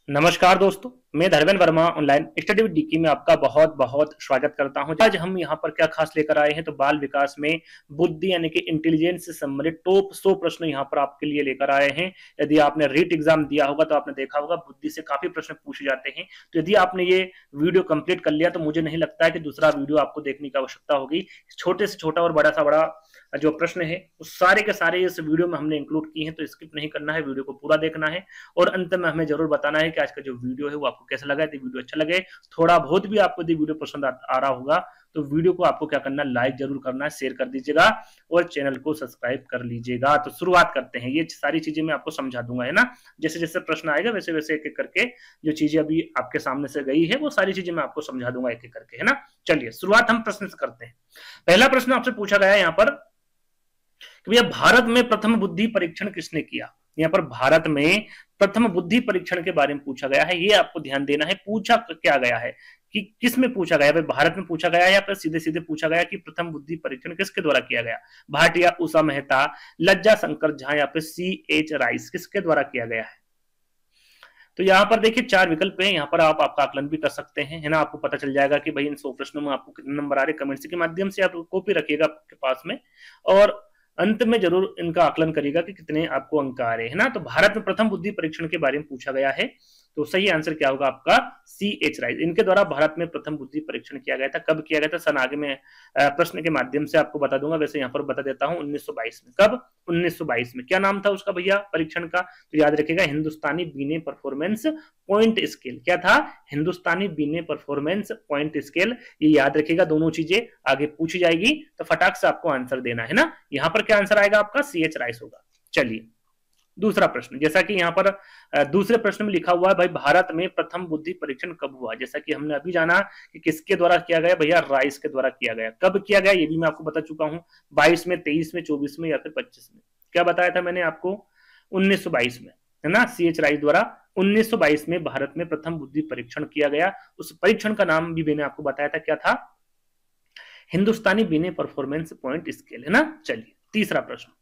नमस्कार दोस्तों, मैं Dharmendra Verma online study with DK में आपका बहुत बहुत स्वागत करता हूं। आज हम यहां पर क्या खास लेकर आए हैं तो बाल विकास में बुद्धि यानी कि इंटेलिजेंस से संबंधित टॉप 100 प्रश्न यहां पर आपके लिए लेकर आए हैं। यदि आपने रीट एग्जाम दिया होगा तो आपने देखा होगा बुद्धि से काफी प्रश्न पूछे जाते हैं। तो यदि आपने ये वीडियो कंप्लीट कर लिया तो मुझे नहीं लगता है कि दूसरा वीडियो आपको देखने की आवश्यकता होगी। छोटे से छोटा और बड़ा सा बड़ा जो प्रश्न है उस सारे के सारे इस वीडियो में हमने इंक्लूड किए हैं, तो स्किप नहीं करना है, वीडियो को पूरा देखना है और अंत में हमें जरूर बताना है कि आज का जो वीडियो है वो आपको कैसा लगा। यदि वीडियो अच्छा लगे, थोड़ा बहुत भी आपको यदि वीडियो पसंद आ रहा होगा तो वीडियो को आपको क्या करना है, लाइक जरूर करना है, शेयर कर दीजिएगा और चैनल को सब्सक्राइब कर लीजिएगा। तो शुरुआत करते हैं। ये सारी चीजें मैं आपको समझा दूंगा, है ना। जैसे जैसे प्रश्न आएगा वैसे वैसे एक एक करके जो चीजें अभी आपके सामने से गई है वो सारी चीजें मैं आपको समझा दूंगा एक एक करके, है ना। चलिए शुरुआत हम प्रश्न से करते हैं। पहला प्रश्न आपसे पूछा गया है यहाँ पर कि भैया भारत में प्रथम बुद्धि परीक्षण किसने किया। यहाँ पर भारत में प्रथम बुद्धि परीक्षण के बारे में पूछा गया है, ये आपको ध्यान देना है। पूछा क्या गया है कि किस में पूछा गया है, भारत में पूछा गया है या फिर सीधे सीधे पूछा गया कि प्रथम बुद्धि परीक्षण किसके द्वारा किया गया। भाटिया, उषा मेहता, लज्जा शंकर झा या फिर C.H. राइस, किसके द्वारा किया गया है। तो यहाँ पर देखिए 4 विकल्प है, यहाँ पर आप आपका आकलन भी कर सकते हैं, है ना। आपको पता चल जाएगा कि भाई इन 100 प्रश्नों में आपको कितने नंबर आ रहे। कमेंट्स के माध्यम से आप कॉपी रखिएगा आपके पास में और अंत में जरूर इनका आकलन करिएगा कि कितने आपको अंक आ रहे हैं ना। तो भारत में प्रथम बुद्धि परीक्षण के बारे में पूछा गया है, तो सही आंसर क्या होगा आपका C.H. राइस। इनके द्वारा भारत में प्रथम बुद्धि परीक्षण किया गया था। कब किया गया था, सन आगे में प्रश्न के माध्यम से आपको बता दूंगा। वैसे यहाँ पर बता देता हूँ 1922 में। कब, 1922 में। क्या नाम था उसका भैया परीक्षण का, तो याद रखिएगा हिंदुस्तानी बीने परफॉर्मेंस पॉइंट स्केल। क्या था, हिंदुस्तानी बीने परफॉर्मेंस पॉइंट स्केल। ये याद रखिएगा, दोनों चीजें आगे पूछी जाएगी तो फटाक से आपको आंसर देना है ना। यहाँ पर क्या आंसर आएगा आपका C.H. राइस होगा। चलिए दूसरा प्रश्न, जैसा कि यहाँ पर दूसरे प्रश्न में लिखा हुआ है भाई भारत में प्रथम बुद्धि परीक्षण कब हुआ। जैसा कि हमने अभी जाना कि किसके द्वारा किया गया, भैया राइस के द्वारा किया गया। कब किया गया ये भी मैं आपको बता चुका हूँ, 22 में, 23 में, 24 में या फिर 25 में। क्या बताया था मैंने आपको, 1922 में, है ना। C.H. राइस द्वारा 1922 में भारत में प्रथम बुद्धि परीक्षण किया गया। उस परीक्षण का नाम भी मैंने आपको बताया था, क्या था, हिंदुस्तानी बीने परफॉर्मेंस पॉइंट स्केल, है ना। चलिए तीसरा प्रश्न,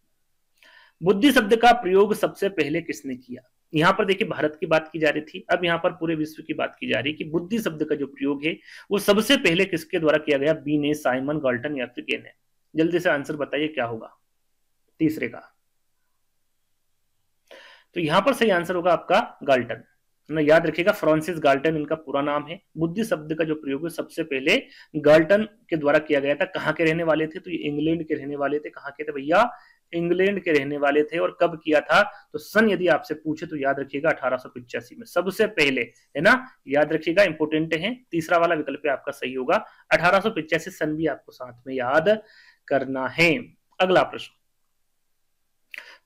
बुद्धि शब्द का प्रयोग सबसे पहले किसने किया। यहां पर देखिए भारत की बात की जा रही थी, अब यहां पर पूरे विश्व की बात की जा रही है कि बुद्धि शब्द का जो प्रयोग है वो सबसे पहले किसके द्वारा किया गया, बीने, साइमन, गाल्टन या फिर गे ने। जल्दी से आंसर बताइए क्या होगा तीसरे का। तो यहां पर सही आंसर होगा आपका गाल्टन ना। याद रखिएगा फ्रांसिस गाल्टन इनका पूरा नाम है। बुद्धि शब्द का जो प्रयोग है सबसे पहले गाल्टन के द्वारा किया गया था। कहां के रहने वाले थे, तो ये इंग्लैंड के रहने वाले थे। कहां के थे भैया, इंग्लैंड के रहने वाले थे। और कब किया था, तो सन यदि आपसे पूछे तो याद रखिएगा 1885 में सबसे पहले, है ना। याद रखिएगा, इंपोर्टेंट है। तीसरा वाला विकल्प आपका सही होगा, 1885 सन भी आपको साथ में याद करना है। अगला प्रश्न,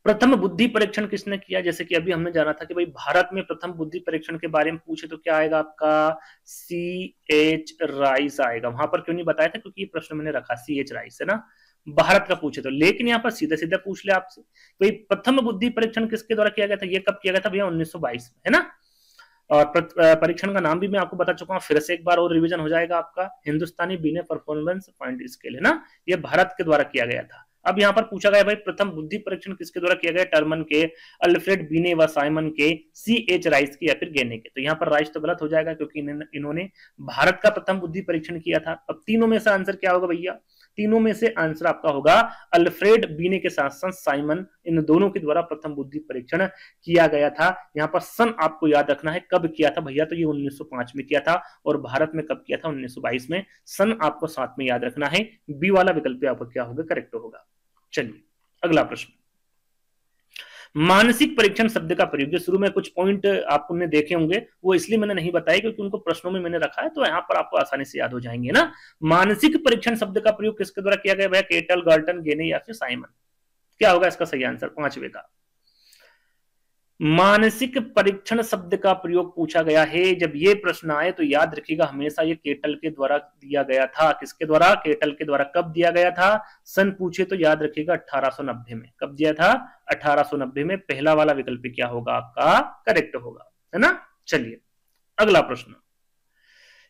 प्रथम बुद्धि परीक्षण किसने किया। जैसे कि अभी हमने जाना था कि भाई भारत में प्रथम बुद्धि परीक्षण के बारे में पूछे तो क्या आएगा आपका C.H. राइस आएगा। वहां पर क्यों नहीं बताया था, क्योंकि ये प्रश्न मैंने रखा C.H. राइस, है ना, भारत का पूछे तो। लेकिन यहाँ पर सीधे सीधे पूछ ले आपसे, तो प्रथम बुद्धि परीक्षण किसके द्वारा किया गया था, ये कब किया गया था भैया, 1922 में, है ना। और परीक्षण का नाम भी मैं आपको बता चुका हूँ, फिर से एक बार और रिवीजन हो जाएगा आपका, हिंदुस्तानी बीने परफॉर्मेंस पॉइंट स्केल, है ना। ये भारत के द्वारा किया गया था। अब यहाँ पर पूछा गया भाई प्रथम बुद्धि परीक्षण किसके द्वारा किया गया, टर्मन के, अल्फ्रेड बीने व साइमन के, C.H. राइस के या फिर गेने के। तो यहाँ पर राइस तो गलत हो जाएगा क्योंकि इन्होंने भारत का प्रथम बुद्धि परीक्षण किया था। अब तीनों में से आंसर क्या होगा भैया, तीनों में से आंसर आपका होगा अल्फ्रेड बीने के साथ साथ साइमन, इन दोनों के द्वारा प्रथम बुद्धि परीक्षण किया गया था। यहाँ पर सन आपको याद रखना है, कब किया था भैया, तो ये 1905 में किया था। और भारत में कब किया था, 1922 में। सन आपको साथ में याद रखना है। बी वाला विकल्प आपका क्या होगा, करेक्ट होगा। चलिए अगला प्रश्न, मानसिक परीक्षण शब्द का प्रयोग। जो शुरू में कुछ पॉइंट आपने देखे होंगे वो इसलिए मैंने नहीं बताया क्योंकि उनको प्रश्नों में मैंने रखा है, तो यहाँ पर आपको आसानी से याद हो जाएंगे ना। मानसिक परीक्षण शब्द का प्रयोग किसके द्वारा किया गया भैया, केटल, गाल्टन, गेने या फिर साइमन। क्या होगा इसका सही आंसर, पांचवे का। मानसिक परीक्षण शब्द का प्रयोग पूछा गया है। जब ये प्रश्न आए तो याद रखिएगा हमेशा ये केटल के द्वारा दिया गया था। किसके द्वारा, केटल के द्वारा। कब दिया गया था, सन पूछे तो याद रखिएगा 1890 में। कब दिया था, 1890 में। पहला वाला विकल्प क्या होगा आपका, करेक्ट होगा, है ना। चलिए अगला प्रश्न,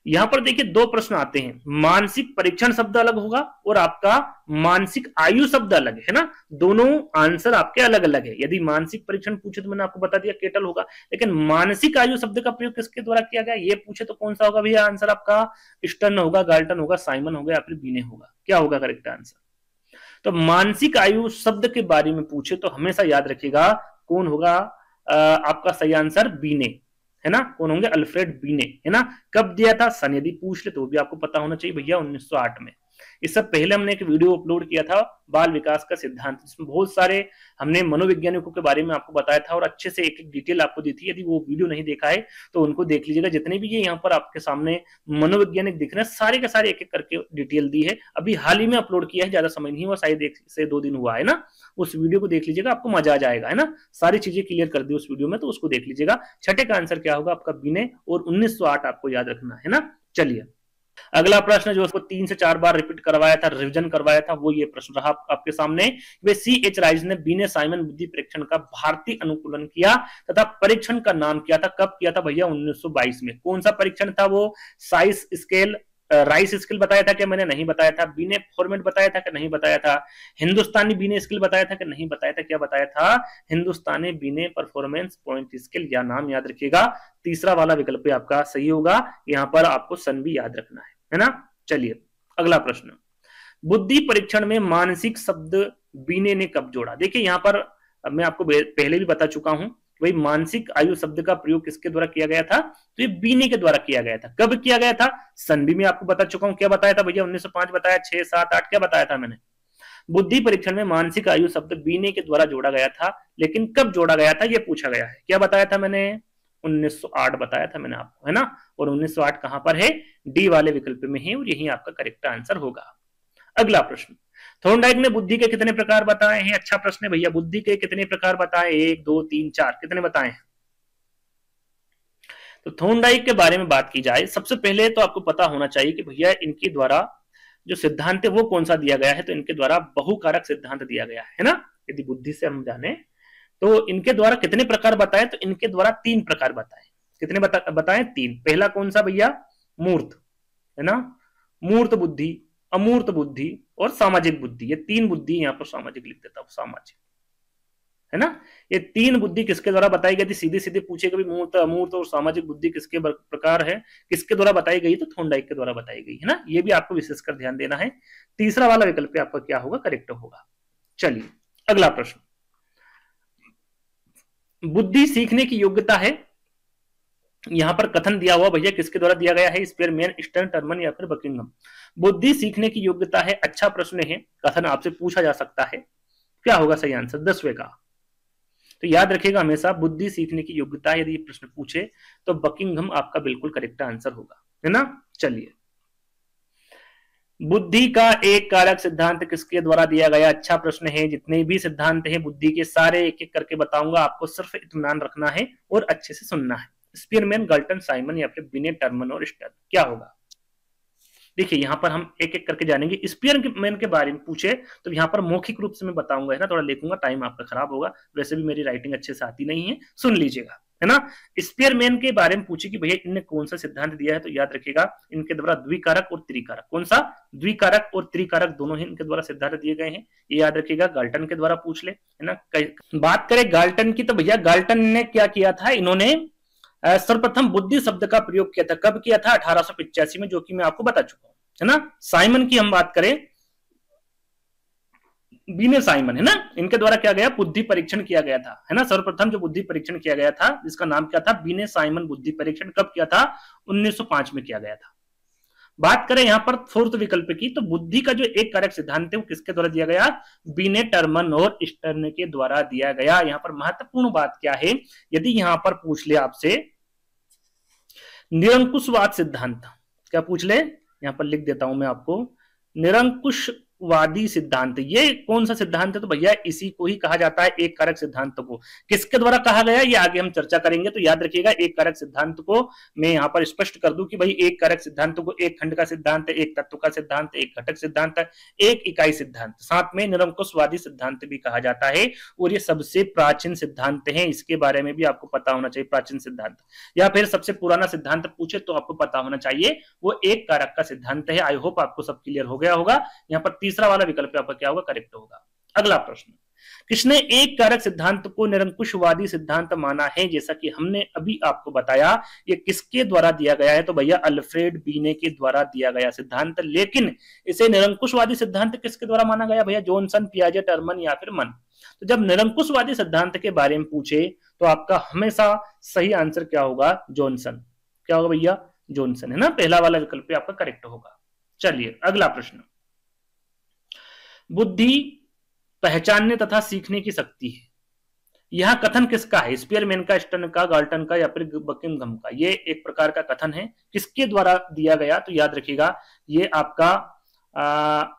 यहां पर देखिए दो प्रश्न आते हैं, मानसिक परीक्षण शब्द अलग होगा और आपका मानसिक आयु शब्द अलग है ना, दोनों आंसर आपके अलग अलग है। यदि मानसिक परीक्षण पूछे तो मैंने आपको बता दिया केटल होगा, लेकिन मानसिक आयु शब्द का प्रयोग किसके द्वारा किया गया ये पूछे तो कौन सा होगा भैया आंसर आपका, स्टर्न होगा, गाल्टन होगा, साइमन होगा या फिर बीने होगा, क्या होगा करेक्ट आंसर। तो मानसिक आयु शब्द के बारे में पूछे तो हमेशा याद रखिएगा कौन होगा आपका सही आंसर, बीने है ना, कौन होंगे, अल्फ्रेड बीने है ना। कब दिया था सन, यदि पूछ ले तो भी आपको पता होना चाहिए भैया 1908 में। इससे पहले हमने एक वीडियो अपलोड किया था बाल विकास का सिद्धांत, जिसमें बहुत सारे हमने मनोवैज्ञानिकों के बारे में आपको बताया था और अच्छे से एक एक डिटेल आपको दी थी। यदि वो वीडियो नहीं देखा है तो उनको देख लीजिएगा, जितने भी ये यहाँ पर आपके सामने मनोवैज्ञानिक दिख रहे हैं सारे के सारे एक एक करके डिटेल दी है। अभी हाल ही में अपलोड किया है, ज्यादा समय नहीं हुआ, शायद 1 से 2 दिन हुआ है ना। उस वीडियो को देख लीजिएगा, आपको मजा आ जाएगा है ना, सारी चीजें क्लियर कर दी उस वीडियो में, तो उसको देख लीजिएगा। छठे का आंसर क्या होगा आपका बीने, और 1908 आपको याद रखना है ना। चलिए अगला प्रश्न जो उसको 3 से 4 बार रिपीट करवाया था, रिवीजन करवाया था, वो ये प्रश्न रहा आपके सामने। वे C.H. राइज ने बीने साइमन बुद्धि परीक्षण का भारतीय अनुकूलन किया तथा परीक्षण का नाम किया था, कब किया था भैया 1922 में। कौन सा परीक्षण था वो, साइज स्केल, राइस स्किल बताया था क्या मैंने, नहीं बताया था। बीने फॉर्मेट बताया था कि नहीं बताया था। हिंदुस्तानी बीने स्किल बताया था कि नहीं बताया था, क्या बताया था, हिंदुस्तानी बीने परफॉर्मेंस पॉइंट स्किल, या नाम याद रखिएगा। तीसरा वाला विकल्प आपका सही होगा, यहाँ पर आपको सन भी याद रखना है ना। चलिए अगला प्रश्न, बुद्धि परीक्षण में मानसिक शब्द बीने ने कब जोड़ा। देखिए यहाँ पर मैं आपको पहले भी बता चुका हूं, वही मानसिक आयु शब्द का प्रयोग किसके द्वारा किया गया था, तो ये बीने के द्वारा किया गया था। कब किया गया था, सन भी मैं आपको बता चुका हूं, क्या बताया था भैया 1905 बताया, 6, 7, 8 क्या बताया था मैंने। बुद्धि परीक्षण में मानसिक आयु शब्द बीने के द्वारा जोड़ा गया था, लेकिन कब जोड़ा गया था ये पूछा गया है। क्या बताया था मैंने, 1908 बताया था मैंने आपको है ना, और 1908 कहां पर है, डी वाले विकल्प में है, और यही आपका करेक्ट आंसर होगा। अगला प्रश्न, थॉर्नडाइक ने बुद्धि के कितने प्रकार बताए हैं। अच्छा प्रश्न है भैया, बुद्धि के कितने प्रकार बताए, 1, 2, 3, 4, कितने बताए हैं। तो थॉर्नडाइक के बारे में बात की जाए, सबसे पहले तो आपको पता होना चाहिए कि भैया इनके द्वारा जो सिद्धांत है वो कौन सा दिया गया है, तो इनके द्वारा बहुकारक सिद्धांत दिया गया है ना। यदि बुद्धि से हम जाने तो इनके द्वारा कितने प्रकार बताए, तो इनके द्वारा 3 प्रकार बताए। कितने बताए, 3। पहला कौन सा भैया, मूर्त है ना, मूर्त बुद्धि, अमूर्त बुद्धि और सामाजिक बुद्धि। ये 3 बुद्धि यहाँ पर सामाजिक लिख देता हूं, सामाजिक है ना। ये 3 बुद्धि किसके द्वारा बताई गई थी, सीधे सीधे पूछे कभी मूर्त, अमूर्त और सामाजिक बुद्धि किसके प्रकार है, किसके द्वारा बताई गई, तो थॉर्नडाइक के द्वारा बताई गई है ना। ये भी आपको विशेषकर ध्यान देना है। तीसरा वाला विकल्प आपका क्या होगा, करेक्ट होगा। चलिए अगला प्रश्न, बुद्धि सीखने की योग्यता है, यहां पर कथन दिया हुआ भैया किसके द्वारा दिया गया है, स्पीयरमैन, स्टर्न, टर्मन या फिर बकिंघम। बुद्धि सीखने की योग्यता है, अच्छा प्रश्न है, कथन आपसे पूछा जा सकता है, क्या होगा सही आंसर 10वें का। तो याद रखिएगा हमेशा बुद्धि सीखने की योग्यता, यदि प्रश्न पूछे तो बकिंघम आपका बिल्कुल करेक्ट आंसर होगा है ना। चलिए, बुद्धि का एक कारक सिद्धांत किसके द्वारा दिया गया, अच्छा प्रश्न है। जितने भी सिद्धांत हैं बुद्धि के सारे एक एक करके बताऊंगा, आपको सिर्फ इत्मीनान रखना है और अच्छे से सुनना है। स्पीयरमैन, गाल्टन, साइमन या फिर बिने, टर्मन और स्टर्न, क्या होगा। देखिए यहाँ पर हम एक एक करके जानेंगे। स्पीयरमैन के बारे में पूछे तो यहाँ पर मौखिक रूप से मैं बताऊंगा है ना, थोड़ा लिखूंगा, टाइम आपका खराब होगा, वैसे भी मेरी राइटिंग अच्छे से आती नहीं है, सुन लीजिएगा है ना। स्पीयरमैन के बारे में पूछे कि भैया इनने कौन सा सिद्धांत दिया है, तो याद रखिएगा इनके द्वारा द्विकारक और त्रिकारक, कौन सा, द्विकारक और त्रिकारक दोनों ही इनके द्वारा सिद्धांत दिए गए हैं। ये याद रखिएगा, गाल्टन के द्वारा पूछ ले है ना। बात करें गाल्टन की, तो भैया गाल्टन ने क्या किया था, इन्होंने सर्वप्रथम बुद्धि शब्द का प्रयोग किया था। कब किया था, 1885 में, जो कि मैं आपको बता चुका हूं है ना। साइमन की हम बात करें, बीने साइमन है ना, इनके द्वारा क्या गया, बुद्धि परीक्षण किया गया था है ना। सर्वप्रथम जो बुद्धि परीक्षण किया गया था जिसका नाम क्या था, बीने साइमन बुद्धि परीक्षण, कब किया था, 1905 में किया गया था। बात करें यहां पर 4th विकल्प की, तो बुद्धि का जो एक कारक सिद्धांत है वो किसके द्वारा दिया गया, बीने, टर्मन और स्टर्न के द्वारा दिया गया। यहां पर महत्वपूर्ण बात क्या है, यदि यहां पर पूछ ले आपसे निरंकुशवाद सिद्धांत, क्या पूछ ले, यहां पर लिख देता हूं मैं आपको, निरंकुश वादी सिद्धांत, ये कौन सा सिद्धांत है? तो भैया इसी को ही कहा जाता है एक कारक सिद्धांत को। किसके द्वारा कहा गया ये आगे हम चर्चा करेंगे, तो याद रखिएगा एक कारक सिद्धांत को मैं यहां पर स्पष्ट कर दूं कि भाई एक कारक सिद्धांत को एक खंड का सिद्धांत है, एक तत्व का सिद्धांत है, एक घटक सिद्धांत है, एक इकाई सिद्धांत, साथ में निरंकुशवादी सिद्धांत भी कहा जाता है। और ये सबसे प्राचीन सिद्धांत है, इसके बारे में भी आपको पता होना चाहिए। प्राचीन सिद्धांत या फिर सबसे पुराना सिद्धांत पूछे तो आपको पता होना चाहिए, वो एक कारक का सिद्धांत है। आई होप आपको सब क्लियर हो गया होगा। यहाँ पर तीसरा वाला विकल्प आपका क्या होगा? करेक्ट होगा। अगला प्रश्न, किसने एक कारक सिद्धांत को निरंकुशवादी सिद्धांत माना है? जैसा कि हमने अभी आपको बताया, ये किसके द्वारा दिया गया है? तो भैया अल्फ्रेड बीने के द्वारा दिया गया सिद्धांत। लेकिन इसे निरंकुशवादी सिद्धांत किसके द्वारा माना गया? भैया जॉनसन, पियाजे, टर्मन या फिर मन। तो जब निरंकुशवादी सिद्धांत के बारे में पूछे तो आपका हमेशा सही आंसर क्या होगा? जॉनसन। क्या होगा भैया? जॉनसन, है ना। पहला वाला विकल्प आपका करेक्ट होगा। चलिए अगला प्रश्न, बुद्धि पहचानने तथा सीखने की शक्ति है, यह कथन किसका है? स्पीयरमैन का, स्टर्न का, गाल्टन का या फिर बकिंघम का? ये एक प्रकार का कथन है, किसके द्वारा दिया गया? तो याद रखिएगा ये आपका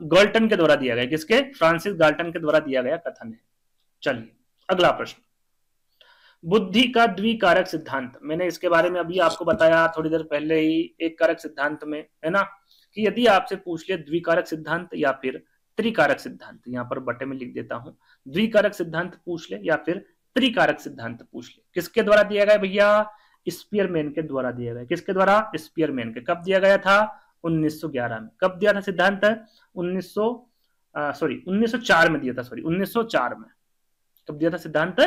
गाल्टन के द्वारा दिया गया। किसके? फ्रांसिस गाल्टन के द्वारा दिया गया कथन है। चलिए अगला प्रश्न, बुद्धि का द्विकारक सिद्धांत, मैंने इसके बारे में अभी आपको बताया थोड़ी देर पहले ही एक कारक सिद्धांत में, है ना, कि यदि आपसे पूछ लिया द्विकारक सिद्धांत या फिर त्रिकारक सिद्धांत, यहां पर बटे में लिख देता हूं, द्विकारक सिद्धांत पूछ ले या फिर त्रिकारक सिद्धांत पूछ ले, किसके द्वारा दिया गया भैया? स्पीयरमैन के द्वारा दिया गया। किसके द्वारा? स्पीयरमैन के। कब दिया गया था? 1911 में। कब दिया था सिद्धांत? 1904 में दिया था। 1904 में। कब दिया था सिद्धांत?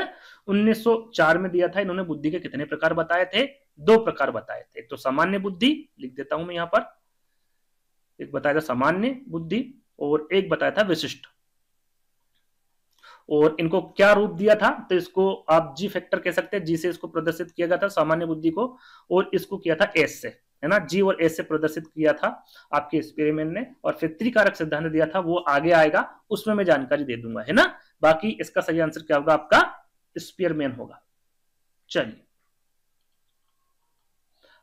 1904 में दिया था। इन्होंने बुद्धि के कितने प्रकार बताए थे? 2 प्रकार बताए थे। तो सामान्य बुद्धि लिख देता हूं मैं यहां पर, एक बताया था सामान्य बुद्धि और एक बताया था विशिष्ट। और इनको क्या रूप दिया था? तो इसको आप जी फैक्टर कह सकते हैं, जी से इसको प्रदर्शित किया गया था सामान्य बुद्धि को, और इसको किया था एस से, है ना, जी और एस से प्रदर्शित किया था आपके एक्सपेरिमेंट ने। और फिर त्रिकारक सिद्धांत दिया था, वो आगे आएगा, उसमें मैं जानकारी दे दूंगा, है ना। बाकी इसका सही आंसर क्या होगा? आपका स्पीयरमैन होगा। चलिए,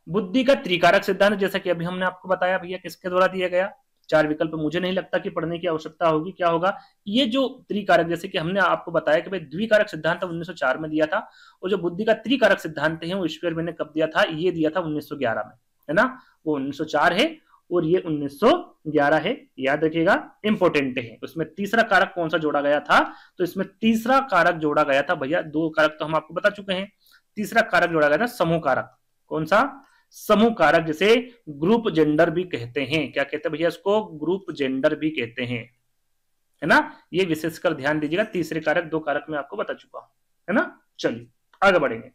बुद्धि का त्रिकारक सिद्धांत जैसा कि अभी हमने आपको बताया भैया किसके द्वारा दिया गया? 4 विकल्प मुझे नहीं लगता कि पढ़ने की आवश्यकता होगी। क्या होगा? ये जो त्रिकारक, जैसे कि हमने आपको बताया कि भाई द्विकारक सिद्धांत 1904 में दिया था, और जो बुद्धि का त्रिकारक सिद्धांत है वो स्पीयरमैन ने कब दिया था? ये दिया था 1911 में, है ना। वो 1904 है और ये 1911 है, याद रखिएगा, इंपॉर्टेंट है। उसमें तीसरा कारक कौन सा जोड़ा गया था? तो इसमें तीसरा कारक जोड़ा गया था भैया, 2 कारक तो हम आपको बता चुके हैं, तीसरा कारक जोड़ा गया था समूह कारक। कौन सा? समूह कारक, जिसे ग्रुप जेंडर भी कहते हैं। क्या कहते हैं भैया? इसको ग्रुप जेंडर भी कहते हैं, है ना। ये विशेषकर ध्यान दीजिएगा, तीसरे कारक, 2 कारक मैं आपको बता चुका हूं, है ना। चलिए आगे बढ़ेंगे।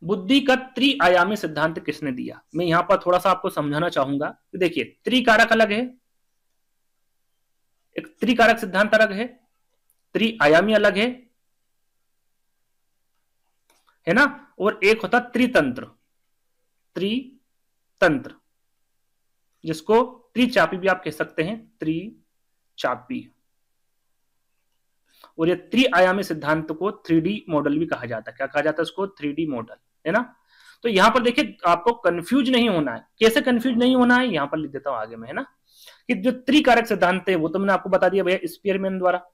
बुद्धि का त्रिआयामी सिद्धांत किसने दिया? मैं यहां पर थोड़ा सा आपको समझाना चाहूंगा। देखिए, त्रिकारक अलग है, एक त्रिकारक सिद्धांत अलग है, त्रिआयामी अलग है ना, और एक होता त्रितंत्र। त्रितंत्र, जिसको त्रिचापी भी आप कह सकते हैं, त्रिचापी। और ये त्रिआयामी सिद्धांत को 3D मॉडल भी कहा जाता है। क्या कहा जाता है इसको? 3D मॉडल, है ना। तो यहां पर देखिए, आपको कंफ्यूज नहीं होना है। कैसे कंफ्यूज नहीं होना है? यहां पर लिख देता हूं आगे में, है ना, कि जो त्रिकारक सिद्धांत है वो तो मैंने आपको बता दिया भैया स्पीयरमैन द्वारा,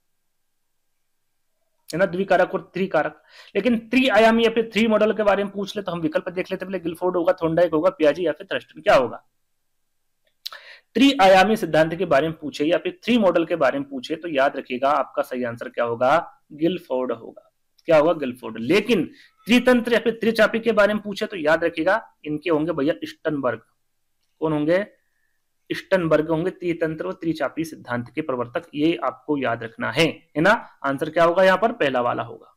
है ना, द्विकारक और त्रिकारक। लेकिन त्रिआयामी या फिर 3 मॉडल के बारे में पूछ ले तो हम विकल्प देख लेते हैं। गिलफोर्ड होगा, थॉर्नडाइक होगा, पियाजे या फिर थ्रस्टन। क्या होगा? त्रिआयामी सिद्धांत के बारे में पूछे या फिर 3 मॉडल के बारे में पूछे तो याद रखिएगा आपका सही आंसर क्या होगा? गिलफोर्ड होगा। क्या होगा? गिलफोर्ड। लेकिन त्रितंत्र या फिर त्रिचापी के बारे में पूछे तो याद रखिएगा इनके होंगे भैया स्टर्नबर्ग। कौन होंगे? स्टर्नबर्ग होंगे त्रितंत्र और त्रिचापी सिद्धांत के प्रवर्तक। ये आपको याद रखना है ना। आंसर क्या होगा? यहां पर पहला वाला होगा।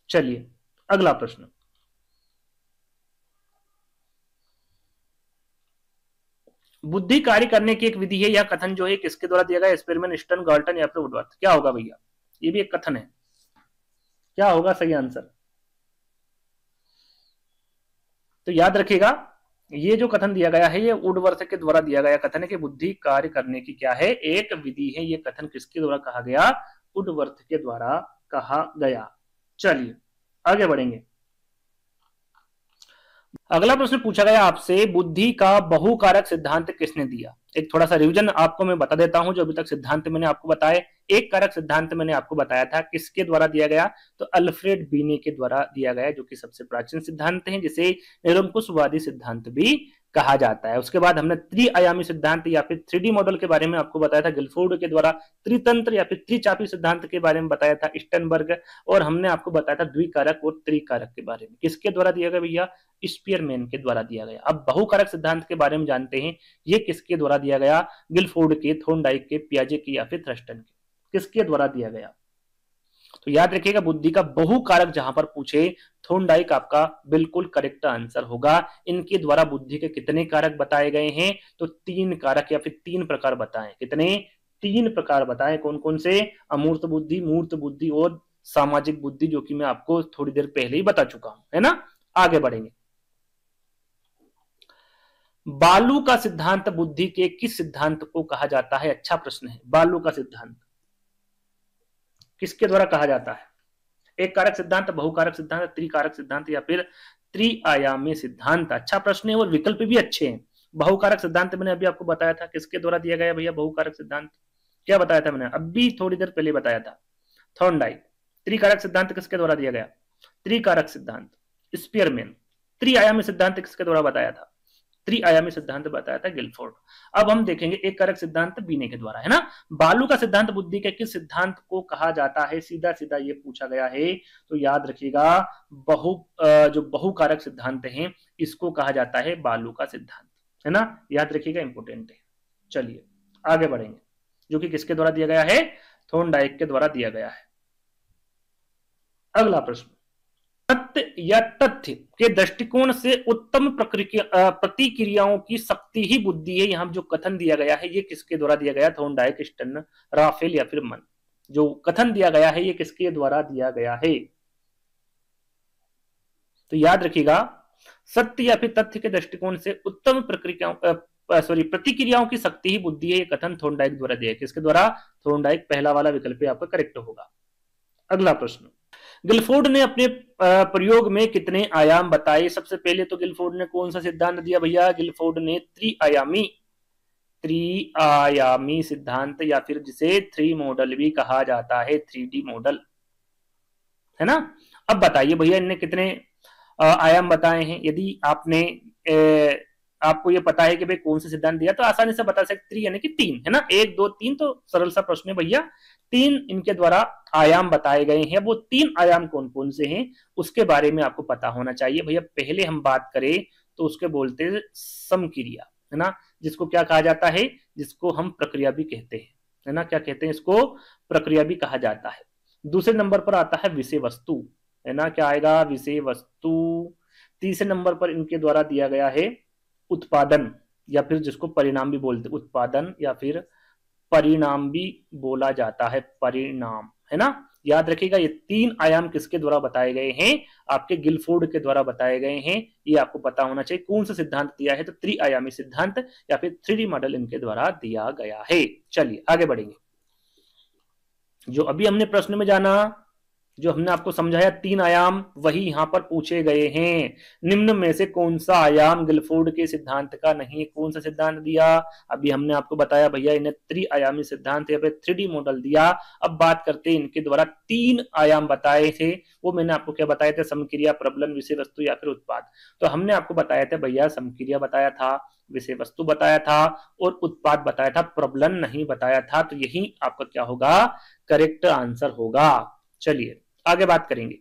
चलिए अगला प्रश्न, बुद्धि कार्य करने की एक विधि है, यह कथन जो है किसके द्वारा दिया गया? एक्सपेरिमेंट, स्टर्न, गाल्टन या फिर वुडवर्थ। क्या होगा भैया? ये भी एक कथन है। क्या होगा सही आंसर? तो याद रखिएगा, ये जो कथन दिया गया है ये वुडवर्थ के द्वारा दिया गया कथन है कि बुद्धि कार्य करने की क्या है? एक विधि है। ये कथन किसके द्वारा कहा गया? वुडवर्थ के द्वारा कहा गया। चलिए आगे बढ़ेंगे। अगला प्रश्न पूछा गया आपसे, बुद्धि का बहुकारक सिद्धांत किसने दिया। एक थोड़ा सा रिवीजन आपको मैं बता देता हूं, जो अभी तक सिद्धांत मैंने आपको बताए। एक कारक सिद्धांत मैंने आपको बताया था, किसके द्वारा दिया गया, तो अल्फ्रेड बीने के द्वारा दिया गया, जो कि सबसे प्राचीन सिद्धांत है, जिसे निरंकुशवादी सिद्धांत भी कहा जाता है। उसके बाद हमने त्रिआयामी सिद्धांत या फिर 3D मॉडल के बारे में आपको बताया था गिलफोर्ड के द्वारा, त्रितंत्र या फिर त्रिचापी सिद्धांत के बारे में बताया था स्टर्नबर्ग, और हमने आपको बताया था द्विकारक और त्रिकारक के बारे में। किसके द्वारा दिया गया भैया, स्पीयरमैन के द्वारा दिया गया। अब बहुकारक सिद्धांत के बारे में जानते हैं, ये किसके द्वारा दिया गया, गिलफोर्ड के, थॉर्नडाइक के, पियाजे के या फिर थ्रस्टन के, किसके द्वारा दिया गया। तो याद रखिएगा, बुद्धि का बहुकारक जहां पर पूछे, थॉर्नडाइक आपका बिल्कुल करेक्ट आंसर होगा। इनके द्वारा बुद्धि के कितने कारक बताए गए हैं, तो 3 कारक या फिर 3 प्रकार बताएं। कितने, 3 प्रकार बताएं। कौन कौन से, अमूर्त बुद्धि, मूर्त बुद्धि और सामाजिक बुद्धि, जो कि मैं आपको थोड़ी देर पहले ही बता चुका हूं, है ना। आगे बढ़ेंगे। बालू का सिद्धांत बुद्धि के किस सिद्धांत को कहा जाता है। अच्छा प्रश्न है, बालू का सिद्धांत किसके द्वारा कहा जाता है। एक कारक सिद्धांत, बहुकारक सिद्धांत, त्रिकारक सिद्धांत या फिर त्रिआयामी सिद्धांत। अच्छा प्रश्न है और विकल्प भी अच्छे हैं। बहुकारक सिद्धांत मैंने अभी आपको बताया था, किसके द्वारा दिया गया भैया बहुकारक सिद्धांत, क्या बताया था मैंने अभी थोड़ी देर पहले बताया था, थॉर्नडाइक। त्रिकारक सिद्धांत किसके द्वारा दिया गया, त्रिकारक सिद्धांत स्पीयरमैन। त्रिआयामी सिद्धांत किसके द्वारा बताया था, त्रिआयामी सिद्धांत बताया था गिलफोर्ड। अब हम देखेंगे एक कारक सिद्धांत बीने के द्वारा, है ना। बालू का सिद्धांत बुद्धि के किस सिद्धांत को कहा जाता है, सीधा सीधा ये पूछा गया है। तो याद रखिएगा, जो बहुकारक सिद्धांत है, इसको कहा जाता है बालू का सिद्धांत, है ना। याद रखिएगा, इंपोर्टेंट है। चलिए आगे बढ़ेंगे, जो कि किसके द्वारा दिया गया है, थॉर्नडाइक के द्वारा दिया गया है। अगला प्रश्न, सत्य या तथ्य के दृष्टिकोण से उत्तम प्रतिक्रियाओं की शक्ति ही बुद्धि है। यहां जो कथन दिया गया है, ये किसके द्वारा दिया गया, थॉर्नडाइक, स्टर्न, राफेल या फिर मन। जो कथन दिया गया है, ये किसके द्वारा दिया गया है। तो याद रखिएगा, सत्य या फिर तथ्य के दृष्टिकोण से उत्तम प्रतिक्रियाओं की शक्ति ही बुद्धि है, ये कथन थॉर्नडाइक द्वारा दिया है। किसके द्वारा, थॉर्नडाइक। पहला वाला विकल्प आपका करेक्ट होगा। अगला प्रश्न, गिलफोर्ड ने अपने प्रयोग में कितने आयाम बताए। सबसे पहले तो गिलफोर्ड ने कौन सा सिद्धांत दिया भैया, गिलफोर्ड ने त्रिआयामी सिद्धांत या फिर जिसे 3 मॉडल भी कहा जाता है, 3D मॉडल, है ना। अब बताइए भैया, इनने कितने आयाम बताए हैं। यदि आपने आपको ये पता है कि भाई कौन सा सिद्धांत दिया, तो आसानी से बता सकते, 3 यानी कि 3, है ना। 1 2 3, तो सरल सा प्रश्न है भैया। 3 इनके द्वारा आयाम बताए गए हैं। वो 3 आयाम कौन कौन से हैं, उसके बारे में आपको पता होना चाहिए भैया। पहले हम बात करें तो उसके बोलते हैं समक्रिया, है ना, जिसको क्या कहा जाता है, जिसको हम प्रक्रिया भी कहते हैं, है ना। क्या कहते हैं इसको, प्रक्रिया भी कहा जाता है। दूसरे नंबर पर आता है विषय वस्तु, है ना। क्या आएगा, विषय वस्तु। तीसरे नंबर पर इनके द्वारा दिया गया है उत्पादन, या फिर जिसको परिणाम भी बोलते, उत्पादन या फिर परिणाम भी बोला जाता है, परिणाम, है ना। याद रखिएगा, ये 3 आयाम किसके द्वारा बताए गए हैं, आपके गिलफोर्ड के द्वारा बताए गए हैं। ये आपको पता होना चाहिए। कौन सा सिद्धांत दिया है, तो त्रिआयामी सिद्धांत या फिर 3D मॉडल इनके द्वारा दिया गया है। चलिए आगे बढ़ेंगे। जो अभी हमने प्रश्न में जाना, जो हमने आपको समझाया 3 आयाम, वही यहां पर पूछे गए हैं। निम्न में से कौन सा आयाम गिलफोर्ड के सिद्धांत का नहीं है। कौन सा सिद्धांत दिया, अभी हमने आपको बताया भैया, इन्हें त्रिआयामी सिद्धांत या फिर 3D मॉडल दिया। अब बात करते हैं इनके द्वारा 3 आयाम बताए थे। वो मैंने आपको क्या बताए थे, समक्रिया, प्रबलन, विषय वस्तु या फिर उत्पाद। तो हमने आपको बताया था भैया, समक्रिया बताया था, विषय वस्तु बताया था और उत्पाद बताया था, प्रबलन नहीं बताया था। तो यही आपका क्या होगा, करेक्ट आंसर होगा। चलिए आगे बात करेंगे।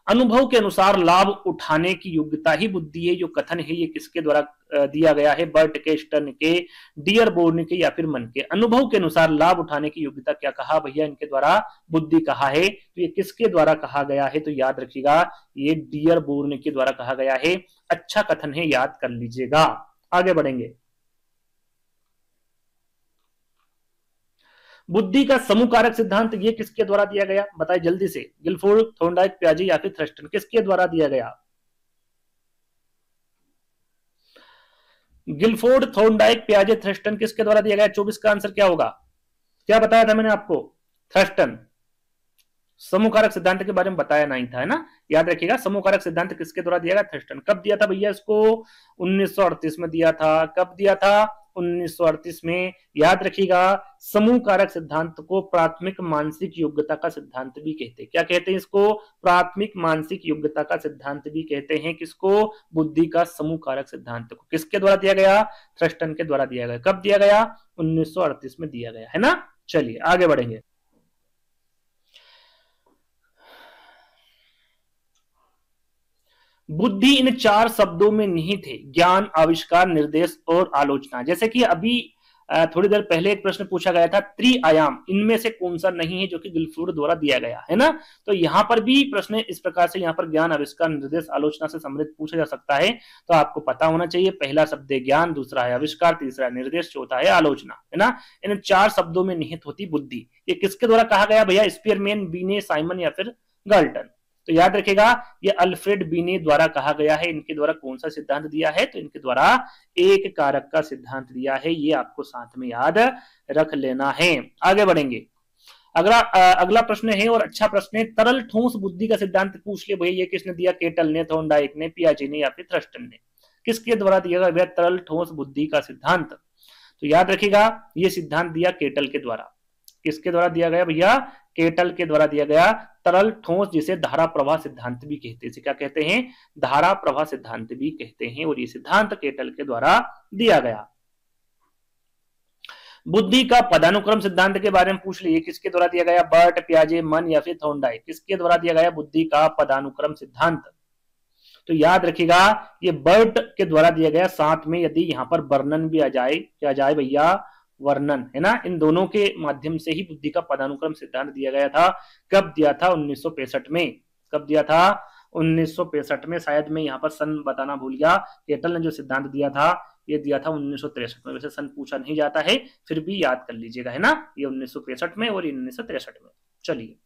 अनुभव के अनुसार लाभ उठाने की योग्यता ही बुद्धि है। जो कथन है, ये किसके द्वारा दिया गया है, बर्ट के, स्टर्न के, डियरबोर्न के या फिर मन के। अनुभव के अनुसार लाभ उठाने की योग्यता क्या कहा भैया, इनके द्वारा बुद्धि कहा है। तो ये किसके द्वारा कहा गया है, तो याद रखिएगा, ये डियरबोर्न के द्वारा कहा गया है। अच्छा कथन है, याद कर लीजिएगा। आगे बढ़ेंगे। बुद्धि का समूह कारक सिद्धांत, ये किसके द्वारा दिया गया, बताइए जल्दी से। गिलफोर्ड, थॉर्नडाइक, पियाजे या फिर थ्रस्टन, किसके द्वारा दिया गया। गिलफोर्ड, थॉर्नडाइक, पियाजे, थ्रस्टन, किसके द्वारा दिया गया। 24 का आंसर क्या होगा, क्या बताया था मैंने आपको, थ्रस्टन। समूह कारक सिद्धांत के बारे में बताया नहीं था, है ना। याद रखिएगा, समूह कारक सिद्धांत किसके द्वारा दिया गया? थर्स्टन। कब दिया था भैया इसको? 1938 में दिया था। कब दिया था? 1938 में। याद रखिएगा, समूह कारक सिद्धांत को प्राथमिक मानसिक योग्यता का सिद्धांत भी कहते हैं। क्या कहते हैं इसको? प्राथमिक मानसिक योग्यता का सिद्धांत भी कहते हैं। किसको? बुद्धि का समूह कारक सिद्धांत को। किसके द्वारा दिया गया? थर्स्टन के द्वारा दिया गया। कब दिया गया? 1938 में दिया गया, है ना। चलिए आगे बढ़ेंगे। बुद्धि इन 4 शब्दों में निहित है: ज्ञान, आविष्कार, निर्देश और आलोचना। जैसे कि अभी थोड़ी देर पहले एक प्रश्न पूछा गया था, त्रिआयाम इनमें से कौन सा नहीं है, जो कि गिलफोर्ड द्वारा दिया गया है ना। तो यहां पर भी प्रश्न इस प्रकार से, यहाँ पर ज्ञान, आविष्कार, निर्देश, आलोचना से समृद्ध पूछा जा सकता है। तो आपको पता होना चाहिए, पहला शब्द है ज्ञान, दूसरा है आविष्कार, तीसरा है निर्देश, चौथा है आलोचना, है ना। इन 4 शब्दों में निहित होती बुद्धि। ये किसके द्वारा कहा गया भैया? स्पीयरमैन, बीने, साइमन या फिर गाल्टन। तो याद रखेगा, ये अल्फ्रेड बीने द्वारा कहा गया है। इनके द्वारा कौन सा सिद्धांत दिया है? तो इनके द्वारा एक कारक का सिद्धांत दिया है। ये आपको साथ में याद रख लेना है। आगे बढ़ेंगे। अगला प्रश्न है और अच्छा प्रश्न है, तरल ठोस बुद्धि का सिद्धांत पूछ ले भैया। ये किसने दिया? केटल ने, थॉर्नडाइक ने, पियाजे ने या फिर थर्स्टन ने। किसके द्वारा दिया गया भैया तरल ठोस बुद्धि का सिद्धांत? तो याद रखिएगा, ये सिद्धांत दिया केटल के द्वारा। किसके द्वारा दिया गया भैया? केटल के द्वारा दिया गया तरल ठोस, जिसे धारा प्रवाह सिद्धांत भी कहते हैं। क्या कहते हैं? धारा प्रवाह सिद्धांत भी कहते हैं। और ये सिद्धांत केटल के द्वारा दिया गया। बुद्धि का पदानुक्रम सिद्धांत के बारे में पूछ लिए। किसके द्वारा दिया गया? बर्ट, पियाजे, मन या फिर थॉर्नडाइक। किसके द्वारा दिया गया बुद्धि का पदानुक्रम सिद्धांत? तो याद रखिएगा, ये बर्ट के द्वारा दिया गया। साथ में यदि यहाँ पर वर्णन भी आ जाए, क्या जाए भैया? वर्णन, है ना। इन दोनों के माध्यम से ही बुद्धि का पदानुक्रम सिद्धांत दिया गया था। कब दिया था? 1965 में। कब दिया था? 1965 में। शायद मैं यहाँ पर सन बताना भूल गया। केटल ने जो सिद्धांत दिया था, ये दिया था 1963 में। वैसे सन पूछा नहीं जाता है, फिर भी याद कर लीजिएगा, है ना। ये 1965 में और 1963 में। चलिए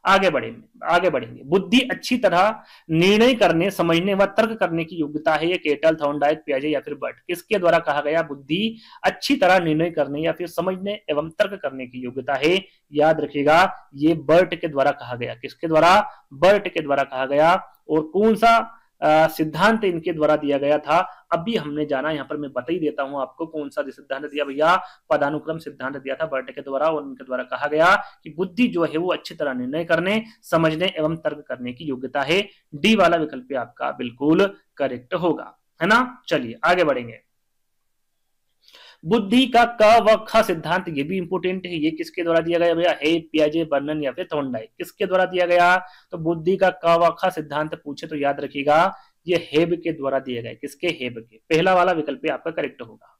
आगे बढ़ेंगे। बुद्धि अच्छी तरह निर्णय करने, समझने व तर्क करने की योग्यता है। ये केटल, थॉर्नडाइक, पियाजे या फिर बर्ट। किसके द्वारा कहा गया बुद्धि अच्छी तरह निर्णय करने या फिर समझने एवं तर्क करने की योग्यता है? याद रखिएगा, ये बर्ट के द्वारा कहा गया। किसके द्वारा? बर्ट के द्वारा कहा गया। और कौन सा सिद्धांत इनके द्वारा दिया गया था, अभी हमने जाना। यहाँ पर मैं बता ही देता हूं आपको कौन सा सिद्धांत दिया भैया। पदानुक्रम सिद्धांत दिया था बर्ट के द्वारा। और उनके द्वारा कहा गया कि बुद्धि जो है वो अच्छी तरह निर्णय करने, समझने एवं तर्क करने की योग्यता है। डी वाला विकल्प आपका बिल्कुल करेक्ट होगा, है ना। चलिए आगे बढ़ेंगे। बुद्धि का क व ख सिद्धांत, ये भी इंपोर्टेंट है। ये किसके द्वारा दिया गया भैया? हे, पियाजे, बर्नन या फिर थॉर्नडाइक। किसके द्वारा दिया गया? तो बुद्धि का क व ख सिद्धांत पूछे तो याद रखिएगा, ये हेब के द्वारा दिया गया। किसके? हेब के। पहला वाला विकल्प आपका करेक्ट होगा।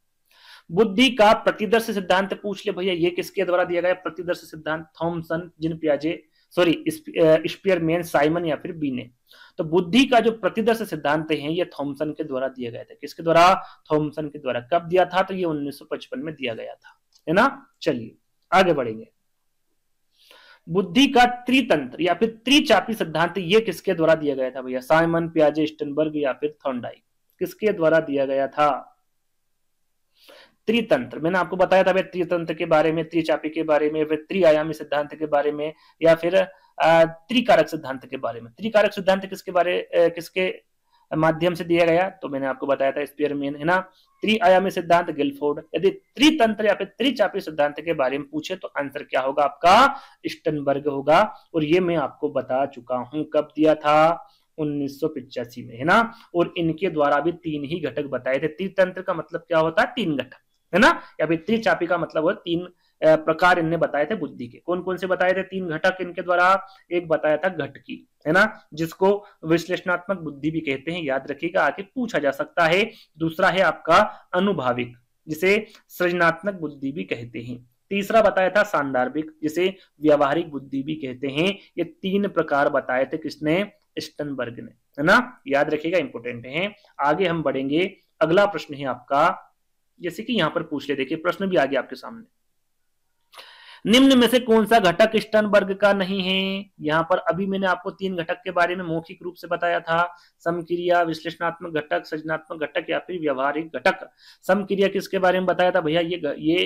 बुद्धि का प्रतिदर्श सिद्धांत पूछ ले भैया। ये किसके द्वारा दिया गया? प्रतिदर्श सिद्धांत थॉमसन, जिन पियाजे, सॉरी स्पीयरमैन, साइमन या फिर बीने। तो बुद्धि का जो प्रतिदर्श सिद्धांत है, ये थॉमसन के द्वारा दिया गया था। किसके द्वारा? थॉमसन के द्वारा। कब दिया था? तो ये 1955 में दिया गया था, है ना। चलिए आगे बढ़ेंगे। बुद्धि का त्रितंत्र या फिर त्रिचापी सिद्धांत, ये किसके द्वारा दिया गया था भैया? साइमन, पियाजे, स्टनबर्ग या फिर थॉर्नडाइक। किसके द्वारा दिया गया था? त्रितंत्र, मैंने आपको बताया था त्रितंत्र के बारे में, त्रिचापी के बारे में, फिर त्रिआयामी सिद्धांत के बारे में, या फिर त्रिकारक सिद्धांत के बारे में। त्रिकारक सिद्धांत किसके माध्यम से दिया गया? तो मैंने आपको बताया था स्पीयरमैन, है ना। त्रिआयामी सिद्धांत गिलफोर्ड। यदि त्रितंत्र या फिर त्रिचापी सिद्धांत के बारे में पूछे तो आंसर क्या होगा आपका? स्टनबर्ग होगा। और ये मैं आपको बता चुका हूं। कब दिया था? 1985 में, है ना। और इनके द्वारा भी 3 ही घटक बताए थे। त्रितंत्र का मतलब क्या होता है? 3 घटक, है ना। या फिर त्रिचापी का मतलब हो 3 प्रकार इनने बताए थे बुद्धि के। कौन कौन से बताए थे? 3 घटक इनके द्वारा। एक बताया था घटकी, है ना, जिसको विश्लेषणात्मक बुद्धि भी कहते हैं। याद रखिएगा, आगे पूछा जा सकता है। दूसरा है आपका अनुभाविक, जिसे सृजनात्मक बुद्धि भी कहते हैं। तीसरा बताया था सांदर्भिक, जिसे व्यवहारिक बुद्धि भी कहते हैं। ये 3 प्रकार बताए थे किसने? स्टनबर्ग ने, है ना। याद रखिएगा, इंपोर्टेंट है। आगे हम बढ़ेंगे। अगला प्रश्न है आपका, जैसे कि यहां पर पूछ ले, देखिए प्रश्न भी आ गया आपके सामने। निम्न में से कौन सा घटक स्टर्नबर्ग का नहीं है? यहाँ पर अभी मैंने आपको 3 घटक के बारे में मौखिक रूप से बताया था, समक्रिया, विश्लेषणात्मक घटक, सृजनात्मक घटक या फिर व्यवहारिक घटक। समक्रिया किसके बारे में बताया था भैया? ये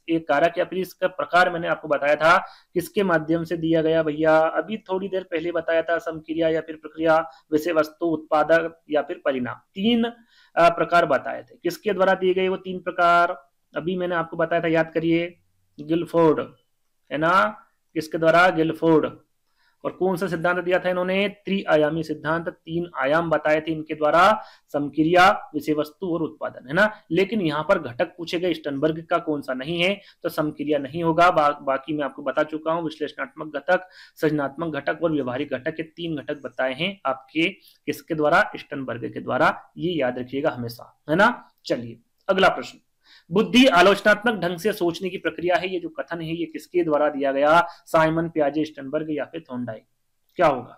एक कारक या फिर इसका प्रकार मैंने आपको बताया था किसके माध्यम से दिया गया भैया? अभी थोड़ी देर पहले बताया था, समक्रिया या फिर प्रक्रिया, विषय वस्तु, उत्पादक या फिर परिणाम। 3 प्रकार बताए थे। किसके द्वारा दिए गए वो 3 प्रकार? अभी मैंने आपको बताया था, याद करिए, गिलफोर्ड, है ना? किसके द्वारा? गिलफोर्ड। और कौन सा सिद्धांत दिया था इन्होंने? त्रिआयामी सिद्धांत, 3 आयाम बताए थे इनके द्वारा, समक्रिया, विषय वस्तु और उत्पादन, है ना? लेकिन यहाँ पर घटक पूछे गए स्टर्नबर्ग का कौन सा नहीं है, तो समक्रिया नहीं होगा। बाकी मैं आपको बता चुका हूँ, विश्लेषणात्मक घटक, सृजनात्मक घटक और व्यवहारिक घटक के 3 घटक बताए हैं आपके, किसके द्वारा? स्टर्नबर्ग के द्वारा। ये याद रखिएगा हमेशा, है ना? चलिए अगला प्रश्न, बुद्धि आलोचनात्मक ढंग से सोचने की प्रक्रिया है, ये जो कथन है ये किसके द्वारा दिया गया? साइमन, पियाजे, स्टर्नबर्ग या फिर थॉर्नडाइक? क्या होगा?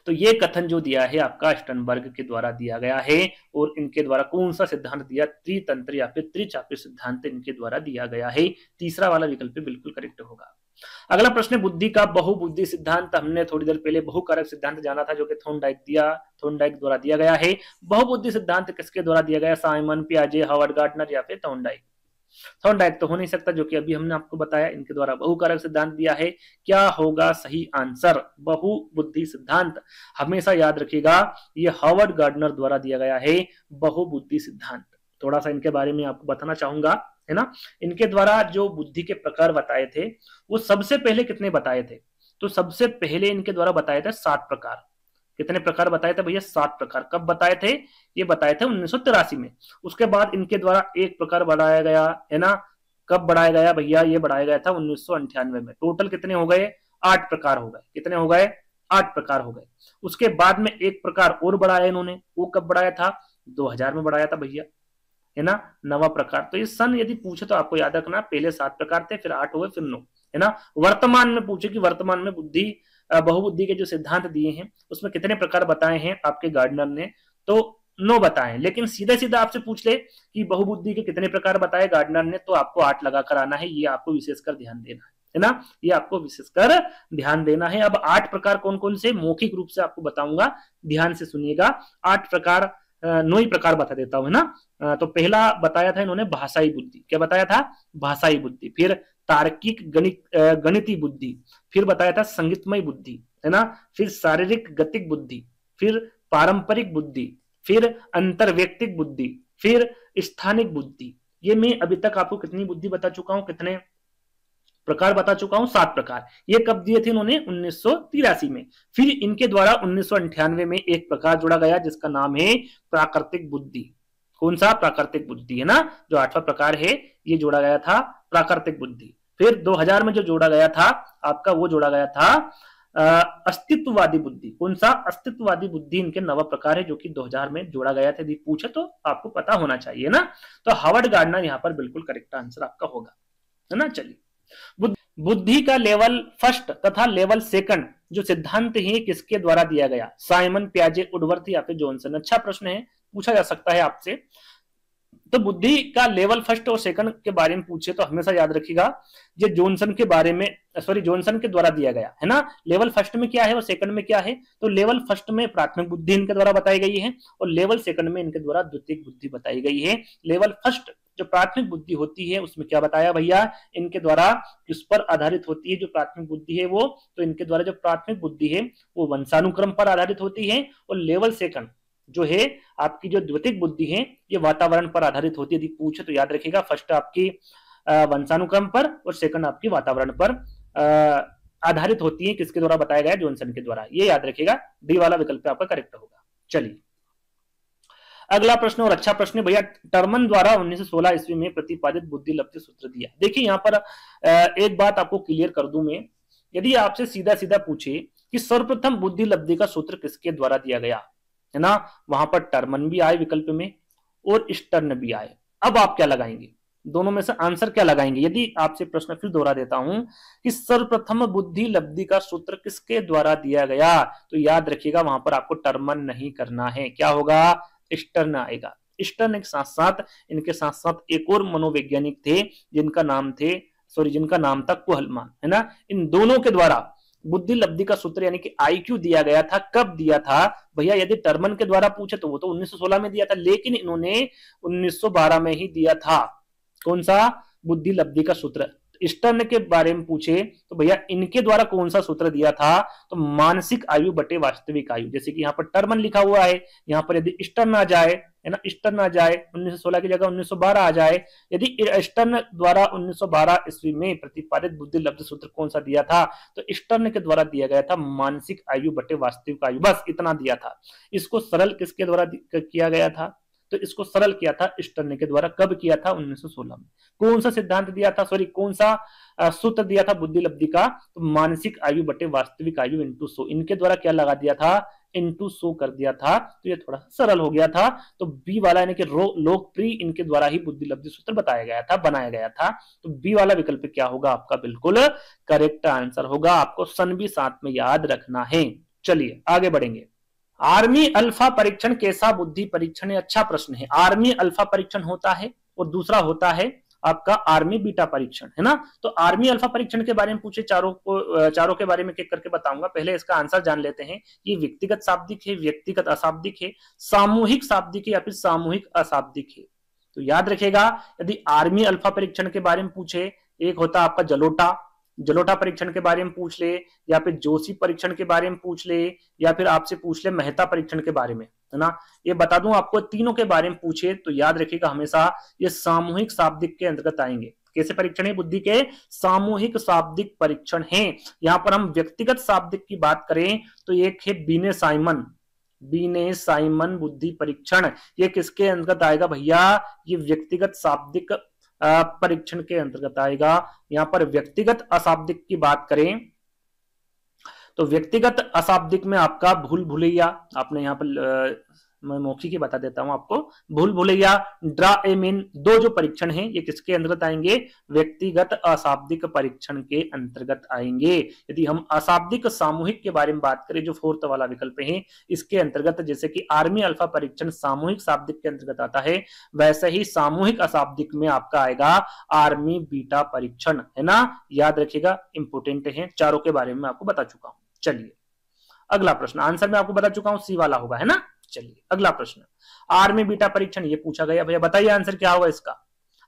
तो ये कथन जो दिया है आपका स्टर्नबर्ग के द्वारा दिया गया है। और इनके द्वारा कौन सा सिद्धांत दिया? त्रितंत्र या फिर त्रिचाक्र सिद्धांत इनके द्वारा दिया गया है। तीसरा वाला विकल्प बिल्कुल करेक्ट होगा। अगला प्रश्न, बुद्धि का बहुबुद्धि सिद्धांत। हमने थोड़ी देर पहले बहुकारक सिद्धांत जाना था, जो कि थॉर्नडाइक द्वारा दिया गया है। बहुबुद्धि सिद्धांत किसके द्वारा दिया गया? साइमन, पियाजे, हार्वर्ड गार्डनर या फिर थॉर्नडाइक? थॉर्नडाइक तो हो नहीं सकता, जो कि अभी हमने आपको बताया, इनके द्वारा बहुकारक सिद्धांत दिया है। क्या होगा सही आंसर? बहुबुद्धि सिद्धांत। हमेशा याद रखिएगा, ये हार्वर्ड गार्डनर द्वारा दिया गया है बहुबुद्धि सिद्धांत। थोड़ा सा इनके बारे में आपको बताना चाहूंगा, है ना? इनके द्वारा जो बुद्धि के प्रकार बताए थे, वो सबसे पहले कितने बताए थे? तो सबसे पहले इनके द्वारा बताए थे 7 प्रकार। कितने प्रकार बताए थे भैया? 7 प्रकार। कब बताए थे? ये बताए थे 1983 में। उसके बाद इनके द्वारा एक प्रकार बढ़ाया गया, है ना? कब बढ़ाया गया भैया? ये बढ़ाया गया था 1998 में। टोटल कितने हो गए? 8 प्रकार हो गए। कितने हो गए? 8 प्रकार हो गए। उसके बाद में एक प्रकार और बढ़ाया इन्होंने, वो कब बढ़ाया था? 2000 में बढ़ाया था भैया, है ना? 9वां प्रकार। तो ये सन यदि पूछे तो आपको याद रखना, पहले 7 प्रकार थे, फिर 8 हुए, फिर 9, है ना? वर्तमान में पूछे कि वर्तमान में बहुबुद्धि के जो सिद्धांत दिए हैं उसमें कितने प्रकार बताए हैं आपके गार्डनर ने? तो 9 बताए। लेकिन सीधा सीधा आपसे पूछ ले कि बहुबुद्धि के कितने प्रकार बताए गार्डनर ने, तो आपको 8 लगा कर आना है। ये आपको विशेषकर ध्यान देना है ना? ये आपको विशेषकर ध्यान देना है। अब 8 प्रकार कौन कौन से, मौखिक रूप से आपको बताऊंगा, ध्यान से सुनिएगा। 8 प्रकार, 9 ही प्रकार बता देता हूं, है ना? तो पहला बताया था इन्होंने भाषाई बुद्धि। क्या बताया था? भाषाई बुद्धि। फिर तार्किक गणितीय बुद्धि। फिर बताया था संगीतमय बुद्धि, है ना? फिर शारीरिक गतिक बुद्धि। फिर पारंपरिक बुद्धि। फिर अंतर्वैयक्तिक बुद्धि। फिर स्थानिक बुद्धि। ये मैं अभी तक आपको कितनी बुद्धि बता चुका हूं, कितने प्रकार बता चुका हूं? 7 प्रकार। ये कब दिए थे इन्होंने? 1983 में। फिर इनके द्वारा 1998 में एक प्रकार जोड़ा गया जिसका नाम है प्राकृतिक बुद्धि। कौन सा? प्राकृतिक बुद्धि, है ना? जो 8वां प्रकार है ये जोड़ा गया था, प्राकृतिक बुद्धि। फिर 2000 में जो जोड़ा गया था आपका, वो जोड़ा गया था अस्तित्ववादी बुद्धि। कौन सा? अस्तित्ववादी बुद्धि इनके 9वां प्रकार है, जो कि 2000 में जोड़ा गया था। यदि पूछे तो आपको पता होना चाहिए ना? तो हार्वर्ड गार्डनर यहाँ पर बिल्कुल करेक्ट आंसर आपका होगा, है ना? चलिए, बुद्धि का लेवल फर्स्ट तथा लेवल सेकंड जो सिद्धांत है किसके द्वारा दिया गया? साइमन, पियाजे, वुडवर्थ या फिर जॉनसन? अच्छा प्रश्न है, पूछा जा सकता है आपसे। तो बुद्धि का लेवल फर्स्ट और सेकंड के बारे में पूछे तो हमेशा याद रखिएगा, ये जॉनसन के बारे में, सॉरी, जॉनसन के द्वारा दिया गया, है ना? लेवल फर्स्ट में क्या है और सेकंड में क्या है? तो लेवल फर्स्ट में प्राथमिक बुद्धि इनके द्वारा बताई गई है और लेवल सेकंड में इनके द्वारा द्वितीयक बुद्धि बताई गई है। लेवल फर्स्ट जो प्राथमिक बुद्धि होती है उसमें क्या बताया भैया? इनके द्वारा किस पर आधारित होती है जो प्राथमिक बुद्धि है वो? तो इनके द्वारा जो प्राथमिक बुद्धि है वो वंशानुक्रम पर आधारित होती है। और लेवल सेकंड जो है आपकी जो द्वितीयक बुद्धि है ये वातावरण पर आधारित होती है। यदि पूछे तो याद रखिएगा, फर्स्ट आपकी वंशानुक्रम पर और सेकंड आपकी वातावरण पर आधारित होती है। किसके द्वारा बताया गया? जॉनसन के द्वारा। ये याद रखिएगा, डी वाला विकल्प आपका करेक्ट होगा। चलिए अगला प्रश्न, और अच्छा प्रश्न भैया, टर्मन द्वारा 1916 ईस्वी में प्रतिपादित बुद्धि लब्धि सूत्र दिया। देखिए यहाँ पर एक बात आपको क्लियर कर दूं मैं, यदि आपसे सीधा सीधा पूछे कि सर्वप्रथम बुद्धि लब्धि का सूत्र किसके द्वारा दिया गया, है ना? वहां पर टर्मन भी आए विकल्प में और स्टर्न भी आए। अब आप क्या लगाएंगे? दोनों में से आंसर क्या लगाएंगे? यदि आपसे प्रश्न फिर दोहरा देता हूं कि सर्वप्रथम बुद्धि लब्धि का सूत्र किसके द्वारा दिया गया, तो याद रखिएगा वहां पर आपको टर्मन नहीं करना है। क्या होगा? स्टर्न आएगा। स्टर्न के साथ साथ इनके साथ साथ एक और मनोवैज्ञानिक थे जिनका नाम थे सॉरी जिनका नाम था कुहलमान, है ना, इन दोनों के द्वारा बुद्धि लब्धि का सूत्र यानी कि आईक्यू दिया गया था। कब दिया था भैया? यदि टर्मन के द्वारा पूछे तो वो तो 1916 में दिया था, लेकिन इन्होंने 1912 में ही दिया था। कौन सा? बुद्धि लब्धि का सूत्र। स्टर्न के बारे में पूछे तो भैया इनके द्वारा कौन सा सूत्र दिया था? तो मानसिक आयु बटे वास्तविक आयु। जैसे कि यहाँ पर टर्मन लिखा हुआ है, यहाँ पर यदि स्टर्न आ जाए, है ना, स्टर्न आ जाए 1916 की जगह 1912 आ जाए, यदि स्टर्न द्वारा 1912 ईस्वी में प्रतिपादित बुद्धि लब्धि सूत्र कौन सा दिया था? तो स्टर्न के द्वारा दिया गया था मानसिक आयु बटे वास्तविक आयु, बस इतना दिया था। इसको सरल किसके द्वारा किया गया था? तो इसको सरल किया था स्टर्न के द्वारा। कब किया था? 1916 में। कौन सा सिद्धांत दिया था, सॉरी कौन सा सूत्र दिया था बुद्धि लब्धि का? तो मानसिक आयु बटे वास्तविक आयु इंटू 100। इनके द्वारा क्या लगा दिया था? इंटू 100 कर दिया था, तो ये थोड़ा सरल हो गया था। तो बी वाला यानी कि लोकप्रिय इनके द्वारा ही बुद्धि लब्धि सूत्र बताया गया था, बनाया गया था। तो बी वाला विकल्प क्या होगा आपका? बिल्कुल करेक्ट आंसर होगा। आपको सन भी साथ में याद रखना है। चलिए आगे बढ़ेंगे। आर्मी अल्फा परीक्षण कैसा बुद्धि परीक्षण है? अच्छा प्रश्न है। आर्मी अल्फा परीक्षण होता है और दूसरा होता है आपका आर्मी बीटा परीक्षण, है ना। तो आर्मी अल्फा परीक्षण के बारे में पूछे, चारों के बारे में एक करके बताऊंगा। पहले इसका आंसर जान लेते हैं। ये व्यक्तिगत शाब्दिक है, व्यक्तिगत अशाब्दिक है, सामूहिक शाब्दिक है या फिर सामूहिक अशाब्दिक है? तो याद रखिएगा, यदि आर्मी अल्फा परीक्षण के बारे में पूछे, एक होता है आपका जलोटा परीक्षण के बारे में पूछ ले, या फिर जोशी परीक्षण के बारे में पूछ ले, या फिर आपसे पूछ ले मेहता परीक्षण के बारे में, है ना। ये बता दूं आपको, तीनों के बारे में पूछे तो याद रखिएगा हमेशा ये सामूहिक शाब्दिक के अंतर्गत आएंगे। कैसे परीक्षण है बुद्धि के? सामूहिक शाब्दिक परीक्षण है। यहां पर हम व्यक्तिगत शाब्दिक की बात करें तो एक है बीने साइमन बुद्धि परीक्षण। ये किसके अंतर्गत आएगा भैया? ये व्यक्तिगत शाब्दिक परीक्षण के अंतर्गत आएगा। यहां पर व्यक्तिगत अशाब्दिक की बात करें तो व्यक्तिगत अशाब्दिक में आपका भूल भुलैया, आपने यहां पर मैं मौखिक ही बता देता हूं आपको, भूल भुलैया, ड्रा ए मीन, दो जो परीक्षण हैं ये किसके अंतर्गत आएंगे? व्यक्तिगत अशाब्दिक परीक्षण के अंतर्गत आएंगे। यदि हम अशाब्दिक सामूहिक के बारे में बात करें, जो फोर्थ वाला विकल्प है, इसके अंतर्गत जैसे कि आर्मी अल्फा परीक्षण सामूहिक शाब्दिक के अंतर्गत आता है, वैसे ही सामूहिक अशाब्दिक में आपका आएगा आर्मी बीटा परीक्षण, है ना। याद रखिएगा, इंपोर्टेंट है, चारों के बारे में आपको बता चुका हूं। चलिए अगला प्रश्न, आंसर मैं आपको बता चुका हूं, सी वाला होगा, है ना। चलिए अगला प्रश्न, आर्मी बीटा परीक्षण ये पूछा गया भैया, बताइए आंसर क्या होगा इसका?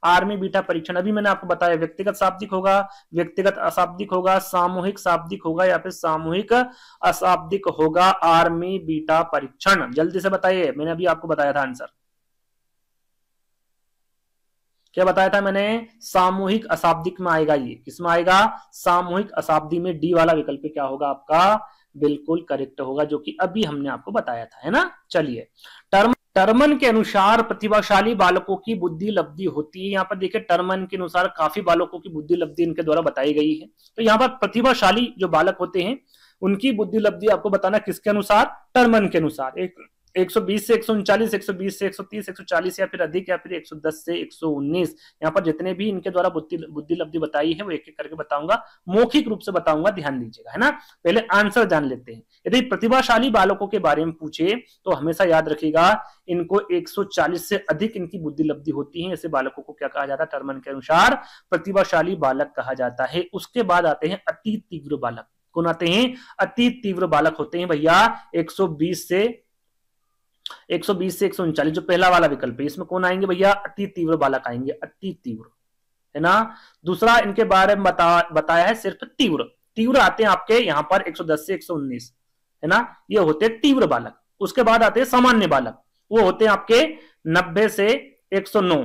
आर्मी बीटा परीक्षण अभी मैंने आपको बताया, व्यक्तिगत शाब्दिक होगा, व्यक्तिगत अशाब्दिक होगा, सामूहिक शाब्दिक होगा या फिर सामूहिक अशाब्दिक होगा आर्मी बीटा परीक्षण? जल्दी से बताइए, मैंने अभी आपको बताया था आंसर। क्या बताया था मैंने? सामूहिक अशाब्दिक में आएगा। ये किसमें आएगा? सामूहिक अशाब्दी में। डी वाला विकल्प क्या होगा आपका? बिल्कुल करेक्ट होगा, जो कि अभी हमने आपको बताया था, है ना। चलिए, टर्मन के अनुसार प्रतिभाशाली बालकों की बुद्धि लब्धि होती है। यहाँ पर देखिए, टर्मन के अनुसार काफी बालकों की बुद्धि लब्धि इनके द्वारा बताई गई है। तो यहाँ पर प्रतिभाशाली जो बालक होते हैं उनकी बुद्धि लब्धि आपको बताना किसके अनुसार? टर्मन के अनुसार। 120 से 139, 120 से 130, 140 या फिर अधिक, या फिर 110 से 119। यहाँ पर जितने भी इनके द्वारा बुद्धि लब्धि बताई है वो एक एक करके बताऊंगा, मौखिक रूप से बताऊंगा, ध्यान दीजिएगा, है ना। पहले आंसर जान लेते हैं। यदि प्रतिभाशाली बालकों के बारे में पूछे तो हमेशा याद रखिएगा, इनको 140 से अधिक इनकी बुद्धि लब्धि होती है। ऐसे बालकों को क्या कहा जाता है? टर्मन के अनुसार प्रतिभाशाली बालक कहा जाता है। उसके बाद आते हैं अति तीव्र बालक। कौन आते हैं? अति तीव्र बालक होते हैं भैया 120 से 139, जो पहला वाला विकल्प है, इसमें कौन आएंगे भैया? अति तीव्र बालक आएंगे, अति तीव्र, है ना। दूसरा इनके बारे में बताया है सिर्फ तीव्र आते हैं आपके यहाँ पर 110 से 119, है ना। ये होते हैं तीव्र बालक। उसके बाद आते हैं सामान्य बालक, वो होते हैं आपके 90 से 109।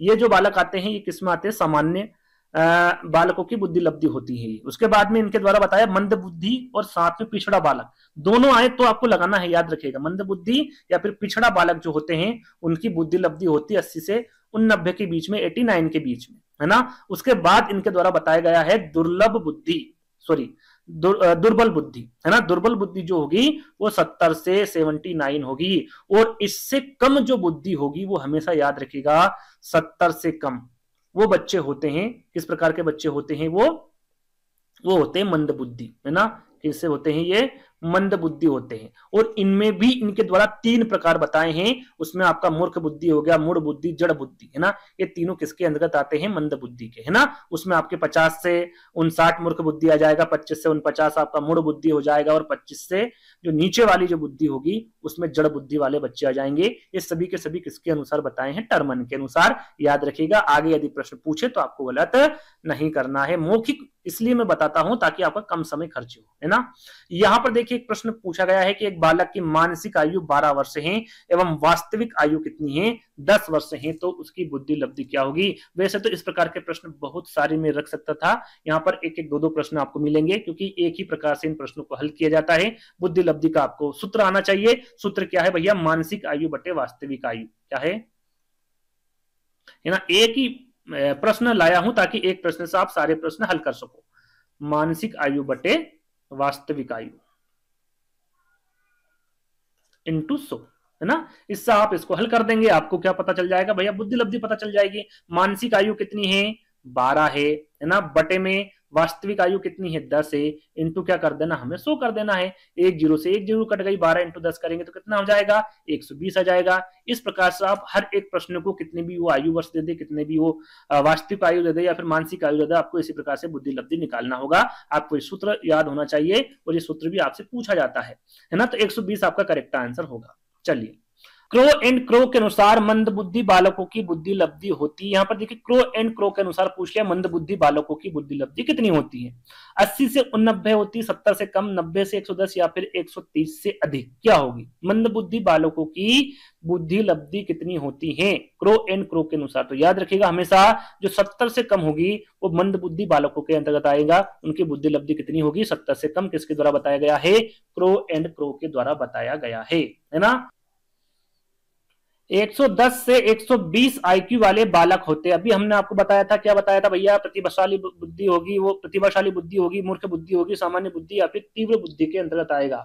ये जो बालक आते हैं ये किसमें आते हैं? सामान्य बालकों की बुद्धि लब्धि होती है। उसके बाद में इनके द्वारा बताया मंद बुद्धि और साथ में पिछड़ा बालक, दोनों आए तो आपको लगाना है, याद रखिएगा। मंद बुद्धि या फिर पिछड़ा बालक जो होते हैं उनकी बुद्धि लब्धि होती है 80 से 89 के बीच में, 89 के बीच में, है ना। उसके बाद इनके द्वारा बताया गया है दुर्बल बुद्धि, है ना। दुर्बल बुद्धि जो होगी वो 70 से 79 होगी, और इससे कम जो बुद्धि होगी वो हमेशा याद रखिएगा 70 से कम वो बच्चे होते हैं। किस प्रकार के बच्चे होते हैं? वो होते हैं मंद बुद्धि, है ना। किससे होते हैं ये? मंद बुद्धि होते हैं। और इनमें भी इनके द्वारा 3 प्रकार बताए हैं। उसमें आपका मूर्ख बुद्धि हो गया, मूढ़ बुद्धि, जड़ बुद्धि, है ना। ये तीनों किसके अंतर्गत आते हैं? मंद बुद्धि के, है ना। उसमें आपके 50 से 59 मूर्ख बुद्धि आ जाएगा, 25 से 49 आपका मूढ़ बुद्धि हो जाएगा, और 25 से जो नीचे वाली जो बुद्धि होगी उसमें जड़ बुद्धि वाले बच्चे आ जाएंगे। ये सभी के सभी किसके अनुसार बताए हैं? टर्मन के अनुसार। याद रखिएगा, आगे यदि प्रश्न पूछे तो आपको गलत नहीं करना है। मौखिक इसलिए मैं बताता हूं ताकि आपका कम समय खर्च हो, है ना। यहां पर देखिए एक प्रश्न पूछा गया है कि एक बालक की मानसिक आयु 12 वर्ष है एवं वास्तविक आयु कितनी है? 10 वर्ष है, तो उसकी बुद्धि लब्धि क्या होगी? वैसे तो इस प्रकार के प्रश्न बहुत सारे में रख सकता था, यहाँ पर एक एक दो प्रश्न आपको मिलेंगे, क्योंकि एक ही प्रकार से इन प्रश्नों को हल किया जाता है। बुद्धि लब्धि का आपको सूत्र आना चाहिए। सूत्र क्या है भैया? मानसिक आयु बटे वास्तविक आयु। क्या है ना। एक ही प्रश्न लाया हूं ताकि एक प्रश्न से आप सारे प्रश्न हल कर सको। मानसिक आयु बटे वास्तविक आयु इंटू 100, है ना। इससे आप इसको हल कर देंगे, आपको क्या पता चल जाएगा भैया? बुद्धि लब्धि पता चल जाएगी। मानसिक आयु कितनी है? 12 है ना। बटे में वास्तविक आयु कितनी है? 10 है। इंटू क्या कर देना? हमें 100 कर देना है। एक जीरो से एक जीरो कट गई, 12 इंटू 10 करेंगे तो कितना हो जाएगा? 120 आ जाएगा। इस प्रकार से आप हर एक प्रश्न को कितने भी वो आयु वर्ष दे दे, कितने भी वो वास्तविक आयु दे दे या फिर मानसिक आयु दे दे, आपको इसी प्रकार से बुद्धि लब्धि निकालना होगा। आपको ये सूत्र याद होना चाहिए, और ये सूत्र भी आपसे पूछा जाता है ना। तो 120 आपका करेक्ट आंसर होगा। चलिए, क्रो एंड क्रो के अनुसार मंद बुद्धि बालकों की बुद्धि लब्धि होती है। यहां पर देखिए क्रो एंड क्रो के अनुसार पूछ लिया मंद बुद्धि बालकों की बुद्धि लब्धि कितनी होती है? 80 से 89 होती, 70 से कम, 90 से 110 या फिर 130 से अधिक। क्या होगी? मंद बुद्धि बालकों की बुद्धि लब्धि कितनी होती है क्रो एंड क्रो के अनुसार? तो याद रखिएगा हमेशा जो 70 से कम होगी वो मंद बुद्धि बालकों के अंतर्गत आएगा। उनकी बुद्धि लब्धि कितनी होगी? 70 से कम। किसके द्वारा बताया गया है? क्रो एंड क्रो के द्वारा बताया गया है ना। 110 से 120 आईक्यू वाले बालक होते हैं। अभी हमने आपको बताया था, क्या बताया था भैया? प्रतिभाशाली बुद्धि होगी, वो प्रतिभाशाली बुद्धि होगी, मूर्ख बुद्धि होगी, सामान्य बुद्धि या फिर तीव्र बुद्धि के अंतर्गत आएगा।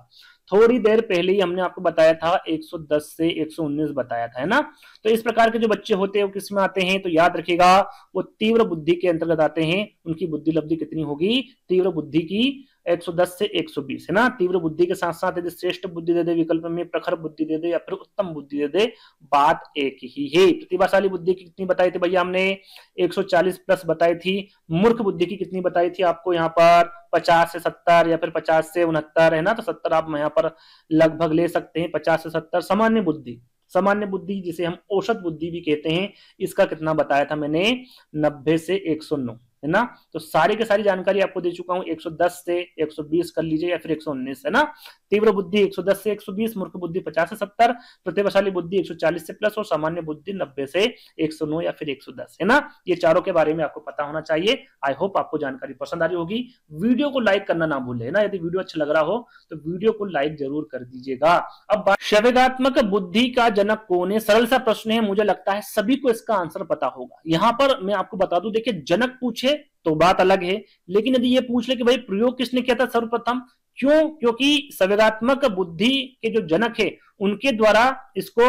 थोड़ी देर पहले ही हमने आपको बताया था 110 से 119 बताया था, है ना। तो इस प्रकार के जो बच्चे होते हैं वो किस में आते हैं? तो याद रखिएगा वो तीव्र बुद्धि के अंतर्गत आते हैं। उनकी बुद्धि लब्धि कितनी होगी? तीव्र बुद्धि की 110 से 120, है ना। तीव्र बुद्धि के साथ साथ यदि श्रेष्ठ बुद्धि दे दे विकल्प में, प्रखर बुद्धि दे दे या फिर उत्तम बुद्धि दे दे, बात एक ही है। प्रतिभाशाली बुद्धि की कितनी बताई थी भैया? हमने 140 प्लस बताई थी। मूर्ख बुद्धि की कितनी बताई थी आपको? यहाँ पर 50 से 70 या फिर 50 से 69, है ना। तो 70 आप यहाँ पर लगभग ले सकते हैं, 50 से 70। सामान्य बुद्धि, सामान्य बुद्धि जिसे हम औसत बुद्धि भी कहते हैं, इसका कितना बताया था मैंने? 90 से 109, है ना। तो सारी की सारी जानकारी आपको दे चुका हूं। 110 से 120 कर लीजिए या फिर 119, है ना। तीव्र बुद्धि 110 से 120, मूर्ख बुद्धि 50 से 70, प्रतिभाशाली बुद्धि 140 से प्लस और सामान्य बुद्धि 90 से 109 या फिर 110, है ना। ये चारों के बारे में आपको पता होना चाहिए। आई होप आपको जानकारी पसंद आ रही होगी। वीडियो को लाइक करना ना भूले, है ना। यदि वीडियो अच्छा लग रहा हो तो वीडियो को लाइक जरूर कर दीजिएगा। अब संवेगात्मक बुद्धि का जनक कौन है? सरल सा प्रश्न है, मुझे लगता है सभी को इसका आंसर पता होगा। यहां पर मैं आपको बता दूं, देखिए जनक पूछे तो बात अलग है, लेकिन यदि ये पूछ ले कि भाई प्रयोग किसने किया था सर्वप्रथम, क्यों? क्योंकि संवेगात्मक बुद्धि के जो जनक है उनके द्वारा इसको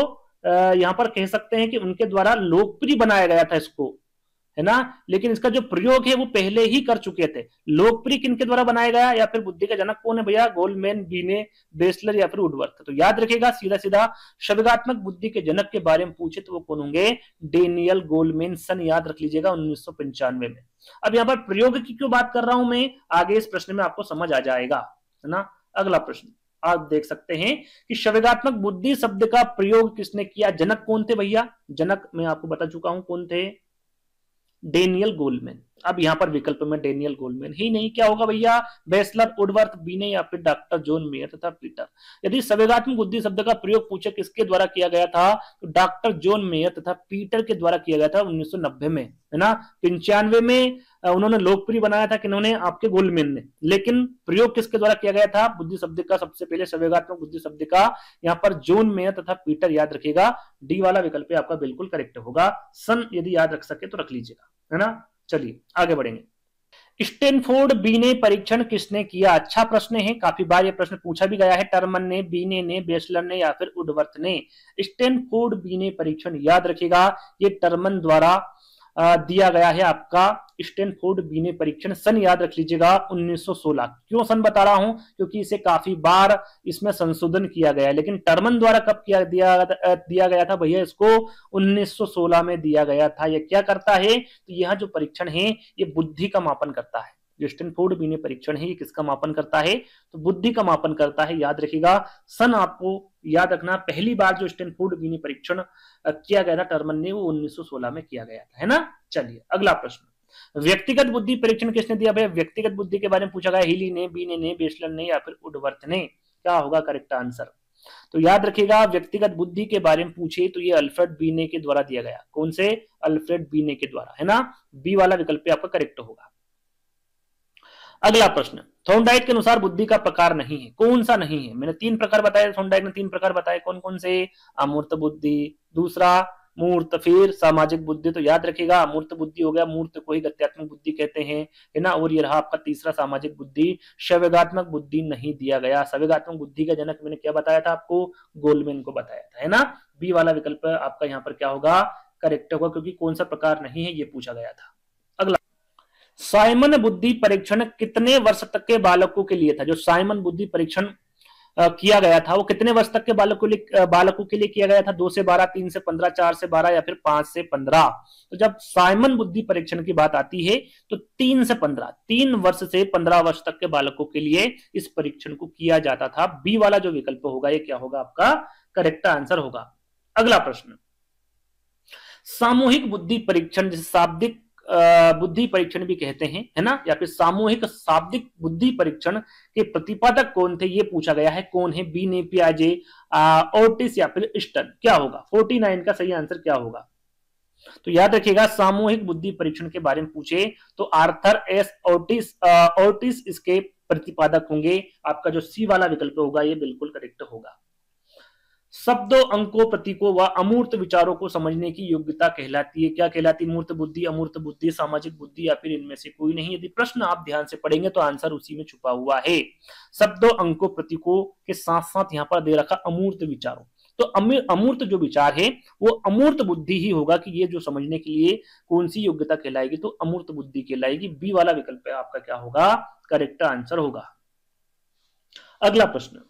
यहां पर कह सकते हैं कि उनके द्वारा लोकप्रिय बनाया गया था इसको, है ना। लेकिन इसका जो प्रयोग है वो पहले ही कर चुके थे। लोकप्रिय किनके द्वारा बनाया गया या फिर बुद्धि का जनक कौन है भैया? गोल्डमैन, बीने, बेसलर या फिर वुडवर्थ। तो याद रखिएगा सीधा सीधा संवेगात्मक बुद्धि के जनक के बारे में पूछे तो वो कौन होंगे? Daniel Goldman. सन याद रख लीजिएगा 1995 में। अब यहाँ पर प्रयोग की क्यों बात कर रहा हूं मैं, आगे इस प्रश्न में आपको समझ आ जाएगा, है ना। अगला प्रश्न आप देख सकते हैं कि संवेगात्मक बुद्धि शब्द का प्रयोग किसने किया? जनक कौन थे भैया? जनक मैं आपको बता चुका हूं कौन थे, डेनियल गोल्डमैन। अब यहां पर विकल्प में डेनियल गोल्डमैन ही नहीं, क्या होगा भैया? बेसलर, वुडवर्थ, बीने या फिर डॉक्टर जॉन मेयर तथा पीटर। यदि संवेगात्मक बुद्धि शब्द का प्रयोग पूछे किसके द्वारा किया गया था, तो डॉक्टर जॉन मेयर तथा पीटर के द्वारा किया गया था 1990 में, है ना। 95 में उन्होंने लोकप्रिय बनाया था, किन्होंने? आपके गोल्डमैन ने। लेकिन प्रयोग किसके द्वारा किया गया था बुद्धि शब्द का? सबसे पहले संवेगात्मक बुद्धि शब्द का यहाँ पर जॉन मेयर तथा पीटर। याद रखिएगा डी वाला विकल्प आपका बिल्कुल करेक्ट होगा। सन यदि याद रख सके तो रख लीजिएगा, है ना। चलिए आगे बढ़ेंगे। स्टैनफोर्ड बीने परीक्षण किसने किया? अच्छा प्रश्न है, काफी बार यह प्रश्न पूछा भी गया है। टर्मन ने, बीने ने, बेसलर ने या फिर वुडवर्थ ने। स्टैनफोर्ड बीने परीक्षण याद रखिएगा ये टर्मन द्वारा दिया गया है आपका स्टैनफोर्ड बीने परीक्षण, सन याद रख लीजिएगा 1916। क्यों सन बता रहा हूं, क्योंकि इसे काफी बार इसमें संशोधन किया गया है, लेकिन टर्मन द्वारा कब दिया गया था भैया, इसको 1916 में दिया गया था। यह क्या करता है, तो यह जो परीक्षण है ये बुद्धि का मापन करता है। जो स्टैनफोर्ड बीने परीक्षण है ये किसका मापन करता है, तो बुद्धि का मापन करता है। याद रखिएगा, सन आपको याद रखना, पहली बार जो स्टैनफोर्ड बीने परीक्षण किया गया था टर्मन ने, वो 1916 में किया गया था, है ना। चलिए अगला प्रश्न, व्यक्तिगत बुद्धि परीक्षण किसने दिया भैया, व्यक्तिगत बुद्धि के बारे में पूछा गया, हीली ने, बीने ने, बेसलर ने या फिर वुडवर्थ ने, क्या होगा करेक्ट आंसर। तो याद रखिएगा, व्यक्तिगत बुद्धि के बारे में पूछे तो ये अल्फ्रेड बीने के द्वारा दिया गया। कौन से, अल्फ्रेड बीने के द्वारा, है ना। बी वाला विकल्प आपका करेक्ट होगा। अगला प्रश्न, थॉर्नडाइक के अनुसार बुद्धि का प्रकार नहीं है, कौन सा नहीं है। मैंने 3 प्रकार बताए, थॉर्नडाइक ने 3 प्रकार बताए, कौन कौन से, अमूर्त बुद्धि, दूसरा मूर्त, फिर सामाजिक बुद्धि। तो याद रखिएगा, अमूर्त बुद्धि हो गया, मूर्त को ही गत्यात्मक बुद्धि कहते हैं, है ना। और ये रहा आपका तीसरा सामाजिक बुद्धि, संवेगात्मक बुद्धि नहीं दिया गया। संवेगात्मक बुद्धि का जनक मैंने क्या बताया था आपको, गोलमैन को बताया था, है ना। बी वाला विकल्प आपका यहाँ पर क्या होगा, करेक्ट होगा, क्योंकि कौन सा प्रकार नहीं है ये पूछा गया था। अगला, साइमन बुद्धि परीक्षण कितने वर्ष तक के बालकों के लिए था। जो साइमन बुद्धि परीक्षण किया गया था वो कितने वर्ष तक के बालकों के लिए किया गया था, 2 से 12, 3 से 15, 4 से 12 या फिर 5 से 15। तो जब साइमन बुद्धि परीक्षण की बात आती है तो 3 से 15, 3 वर्ष से 15 वर्ष तक के बालकों के लिए इस परीक्षण को किया जाता था। बी वाला जो विकल्प होगा ये क्या होगा, आपका करेक्ट आंसर होगा। अगला प्रश्न, सामूहिक बुद्धि परीक्षण, जिसे शाब्दिक बुद्धि परीक्षण भी कहते हैं, है ना, या फिर सामूहिक शाब्दिक बुद्धि परीक्षण के प्रतिपादक कौन थे, ये पूछा गया है। कौन है, बी ने, पियाजे, ओर्टिस या फिर स्टन, क्या होगा 49 का सही आंसर क्या होगा। तो याद रखिएगा, सामूहिक बुद्धि परीक्षण के बारे में पूछे तो आर्थर एस ओर्टिस इसके प्रतिपादक होंगे। आपका जो सी वाला विकल्प होगा ये बिल्कुल करेक्ट होगा। शब्दों, अंकों, प्रतीकों व अमूर्त विचारों को समझने की योग्यता कहलाती है, क्या कहलाती है, मूर्त बुद्धि, अमूर्त बुद्धि, सामाजिक बुद्धि या फिर इनमें से कोई नहीं। यदि प्रश्न आप ध्यान से पढ़ेंगे तो आंसर उसी में छुपा हुआ है। शब्दों, अंकों, प्रतीकों के साथ साथ यहाँ पर दे रखा अमूर्त विचारों। तो अमूर्त जो विचार है वो अमूर्त बुद्धि ही होगा, कि ये जो समझने के लिए कौन सी योग्यता कहलाएगी, तो अमूर्त बुद्धि कहलाएगी। बी वाला विकल्प आपका क्या होगा, करेक्ट आंसर होगा। अगला प्रश्न,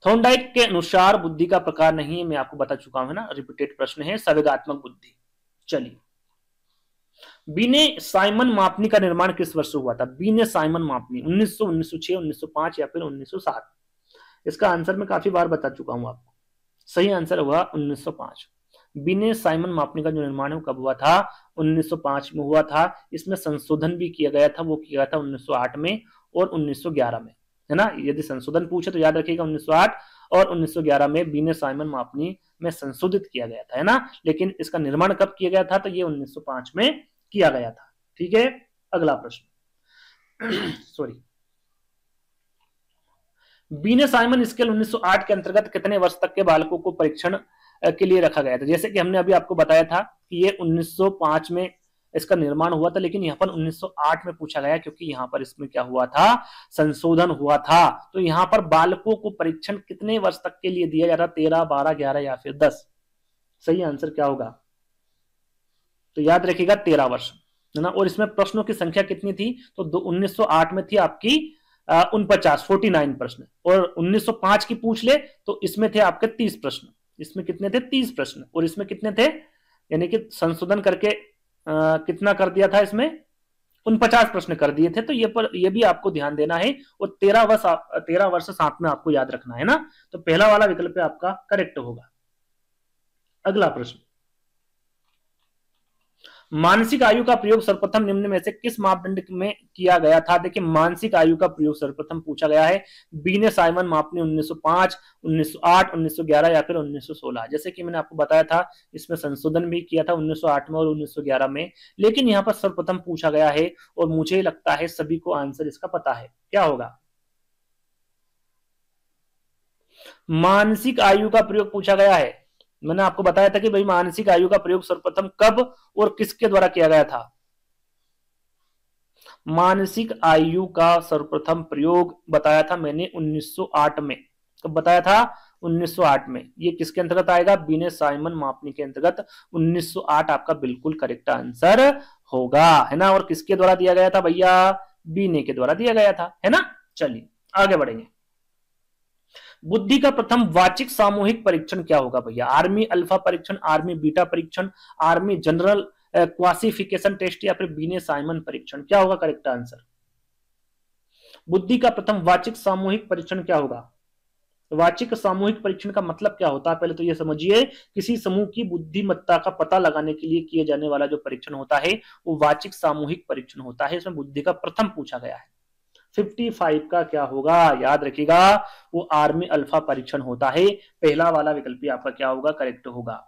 थॉर्नडाइक के अनुसार बुद्धि का प्रकार नहीं है, मैं आपको बता चुका हूं, है ना, रिपीटेड प्रश्न है, संवेगात्मक बुद्धि। चलिए, बीने साइमन मापनी का निर्माण किस वर्ष हुआ था। बीने साइमन मापनी 1900, 1906, 1905 या फिर 1907। इसका आंसर मैं काफी बार बता चुका हूं आपको। सही आंसर हुआ 1905। बीने साइमन मापनी का जो निर्माण है वो कब हुआ था, 1905 में हुआ था। इसमें संशोधन भी किया गया था, वो किया था 1908 में और 1911 में, है ना। यदि संशोधन पूछे तो याद रखिएगा 1908 और 1911 में बीने साइमन मापनी में संशोधित किया गया था, है ना। लेकिन इसका निर्माण कब किया गया था, तो ये 1905 में किया गया था। ठीक है, अगला प्रश्न सॉरी, बीने साइमन स्केल 1908 के अंतर्गत कितने वर्ष तक के बालकों को परीक्षण के लिए रखा गया था। जैसे कि हमने अभी आपको बताया था कि ये 1905 में इसका निर्माण हुआ था, लेकिन यहाँ पर 1908 में पूछा गया, क्योंकि यहाँ पर इसमें क्या हुआ था, संशोधन हुआ था। तो यहाँ पर बालकों को परीक्षण कितने वर्ष तक के लिए दिया जाता, 13, 12, 11 या फिर 10। सही आंसर क्या होगा, तो याद रखिएगा 13 वर्ष, है ना। और इसमें प्रश्नों की संख्या कितनी थी, तो 1908 में थी आपकी 49 प्रश्न, और 1905 की पूछ ले तो इसमें थे आपके 30 प्रश्न। इसमें कितने थे, 30 प्रश्न, और इसमें कितने थे, यानी कि संशोधन करके कितना कर दिया था, इसमें 49 प्रश्न कर दिए थे। तो ये भी आपको ध्यान देना है, और 13 वर्ष साथ में आपको याद रखना है ना। तो पहला वाला विकल्प आपका करेक्ट होगा। अगला प्रश्न, मानसिक आयु का प्रयोग सर्वप्रथम निम्न में से किस मापदंड में किया गया था। देखिए, मानसिक आयु का प्रयोग सर्वप्रथम पूछा गया है। बीने साइमन मापनी 1905, 1908, 1911 या फिर 1916। जैसे कि मैंने आपको बताया था, इसमें संशोधन भी किया था 1908 में और 1911 में, लेकिन यहाँ पर सर्वप्रथम पूछा गया है, और मुझे लगता है सभी को आंसर इसका पता है, क्या होगा, मानसिक आयु का प्रयोग पूछा गया है। मैंने आपको बताया था कि भाई मानसिक आयु का प्रयोग सर्वप्रथम कब और किसके द्वारा किया गया था। मानसिक आयु का सर्वप्रथम प्रयोग बताया था मैंने 1908 में। कब बताया था, 1908 में। ये किसके अंतर्गत आएगा? बीने साइमन मापनी के अंतर्गत 1908 आपका बिल्कुल करेक्ट आंसर होगा, है ना। और किसके द्वारा दिया गया था भैया? बीने के द्वारा दिया गया था, है ना। चलिए आगे बढ़ेंगे। बुद्धि का प्रथम वाचिक सामूहिक परीक्षण क्या होगा भैया? आर्मी अल्फा परीक्षण, आर्मी बीटा परीक्षण, आर्मी जनरल क्लासिफिकेशन टेस्ट या फिर बीने साइमन परीक्षण? क्या होगा करेक्ट आंसर? बुद्धि का प्रथम वाचिक सामूहिक परीक्षण क्या होगा? वाचिक सामूहिक परीक्षण का मतलब क्या होता है पहले तो ये समझिए। किसी समूह की बुद्धिमत्ता का पता लगाने के लिए किए जाने वाला जो परीक्षण होता है वो वाचिक सामूहिक परीक्षण होता है। इसमें बुद्धि का प्रथम पूछा गया है। 55 का क्या होगा? याद रखिएगा, वो आर्मी अल्फा परीक्षण होता है। पहला वाला विकल्प आपका क्या होगा? करेक्ट होगा।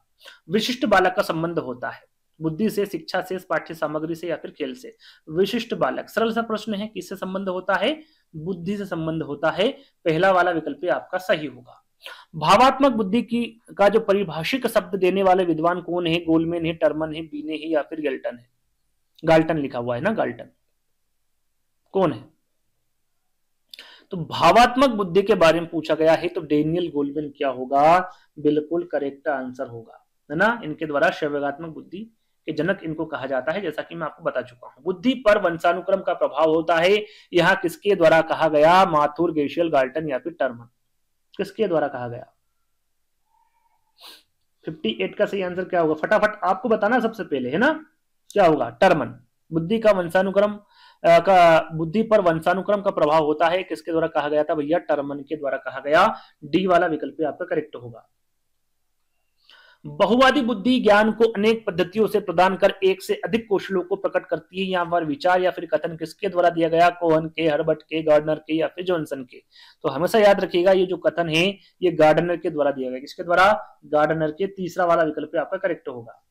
विशिष्ट बालक का संबंध होता है बुद्धि से, शिक्षा से, पाठ्य सामग्री से या फिर खेल से? विशिष्ट बालक सरल सा प्रश्न है, किससे संबंध होता है? बुद्धि से संबंध होता है। पहला वाला विकल्प आपका सही होगा। भावात्मक बुद्धि की का जो परिभाषिक शब्द देने वाले विद्वान कौन है? गोलमैन है, टर्मन है, बीने है या फिर गैल्टन है? गाल्टन लिखा हुआ है ना, गाल्टन कौन है? तो भावात्मक बुद्धि के बारे में पूछा गया है तो डेनियल गोलमैन क्या होगा? बिल्कुल करेक्ट आंसर होगा, है ना। इनके द्वारा श्रव्यात्मक बुद्धि के जनक इनको कहा जाता है, जैसा कि मैं आपको बता चुका हूं। बुद्धि पर वंशानुक्रम का प्रभाव होता है, यहां किसके द्वारा कहा गया? माथुर, गेशियल, गाल्टन या फिर टर्मन? किसके द्वारा कहा गया? 58 का सही आंसर क्या होगा? फटाफट आपको बताना सबसे पहले, है ना। क्या होगा? टर्मन। बुद्धि का वंशानुक्रम बुद्धि पर वंशानुक्रम का प्रभाव होता है, किसके द्वारा कहा गया था भैया? टर्मन के द्वारा कहा गया। डी वाला विकल्प आपका करेक्ट होगा। बहुवादी बुद्धि ज्ञान को अनेक पद्धतियों से प्रदान कर एक से अधिक कौशलों को प्रकट करती है। यहाँ पर विचार या फिर कथन किसके द्वारा दिया गया? कोहन के, हर्बर्ट के, गार्डनर के या फिर जॉनसन के? तो हमेशा याद रखिएगा ये जो कथन है ये गार्डनर के द्वारा दिया गया। किसके द्वारा? गार्डनर के। तीसरा वाला विकल्प आपका करेक्ट होगा।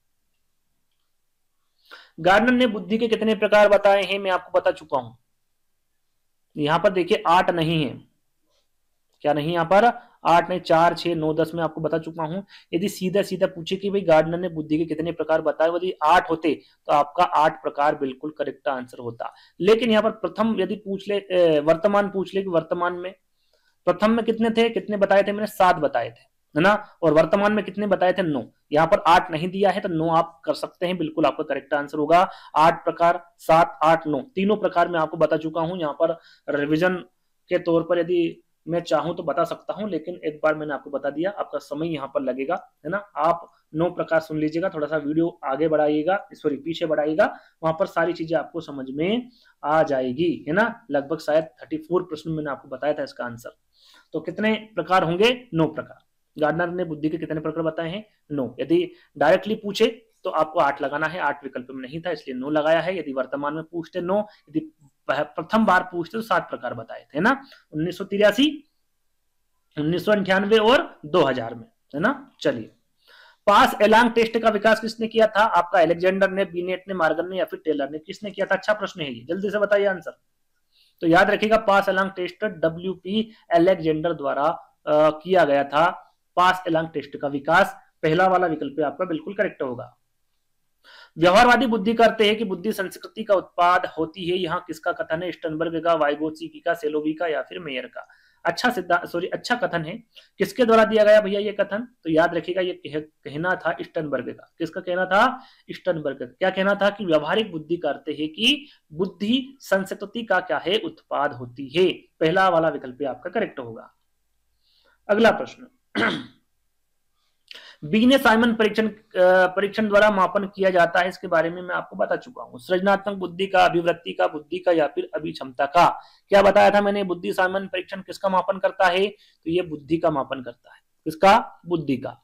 गार्डनर ने बुद्धि के कितने प्रकार बताए हैं? मैं आपको बता चुका हूं। यहां पर देखिए 8 नहीं है। क्या नहीं? यहां पर 8 नहीं, 4, 6, 9, 10 में आपको बता चुका हूं। यदि सीधा सीधा पूछे कि भाई गार्डनर ने बुद्धि के कितने प्रकार बताए, यदि 8 होते तो आपका 8 प्रकार बिल्कुल करेक्ट आंसर होता। लेकिन यहाँ पर प्रथम यदि पूछ ले, वर्तमान पूछ ले कि वर्तमान में प्रथम में कितने थे, कितने बताए थे? मैंने 7 बताए थे, है ना। और वर्तमान में कितने बताए थे? 9। यहाँ पर 8 नहीं दिया है तो 9 आप कर सकते हैं, बिल्कुल आपका करेक्ट आंसर होगा। 8 प्रकार, 7, 8, 9 तीनों प्रकार मैं आपको बता चुका हूं। यहाँ पर रिविजन के तौर पर यदि मैं चाहूं तो बता सकता हूं, लेकिन एक बार मैंने आपको बता दिया, आपका समय यहाँ पर लगेगा, है ना। आप 9 प्रकार सुन लीजिएगा, थोड़ा सा वीडियो आगे बढ़ाइएगा, सॉरी पीछे बढ़ाइएगा, वहां पर सारी चीजें आपको समझ में आ जाएगी, है ना। लगभग शायद 34 प्रश्न मैंने आपको बताया था इसका आंसर। तो कितने प्रकार होंगे? 9 प्रकार। गार्डनर ने बुद्धि के कितने प्रकार बताए हैं? 9। यदि डायरेक्टली पूछे तो आपको 8 लगाना है, 8 विकल्प में नहीं था इसलिए 9 लगाया है। यदि वर्तमान में पूछते 9, यदि प्रथम बार पूछते तो 7 प्रकार बताए थे ना, 1983, 1998 और 2000 में, है ना। चलिए, पास एलांग टेस्ट का विकास किसने किया था? आपका अलेक्जेंडर ने, बीनेट ने, मार्गन ने या फिर टेलर ने? किसने किया था? अच्छा प्रश्न है ये, जल्दी से बताइए आंसर। तो याद रखिएगा पास एलांग टेस्ट WP अलेक्जेंडर द्वारा किया गया था। पास एलांग टेस्ट का विकास पहला वाला विकल्प आपका बिल्कुल करेक्ट होगा। व्यवहारवादी बुद्धि करते हैं कि बुद्धि संस्कृति का उत्पाद होती है, यहाँ किसका कथन है? स्टर्नबर्ग का, वाइगोत्स्की का, सेलोवी का या फिर मेयर का? अच्छा सिद्धांत, सॉरी अच्छा कथन है। किसके द्वारा दिया गया भैया ये कथन? तो याद रखिएगा ये कहना था स्टर्नबर्ग का। किसका कहना था? स्टर्नबर्ग का। क्या कहना था? कि व्यवहारिक बुद्धि करते हैं कि बुद्धि संस्कृति का क्या है? उत्पाद होती है। पहला वाला विकल्प आपका करेक्ट होगा। अगला प्रश्न, बीने साइमन परीक्षण द्वारा मापन किया जाता है, इसके बारे में मैं आपको बता चुका हूं। सृजनात्मक बुद्धि का, अभिवृत्ति का, बुद्धि का या फिर अभिक्षमता का? क्या बताया था मैंने? बुद्धि साइमन परीक्षण किसका मापन करता है? तो ये बुद्धि का मापन करता है। किसका? बुद्धि का।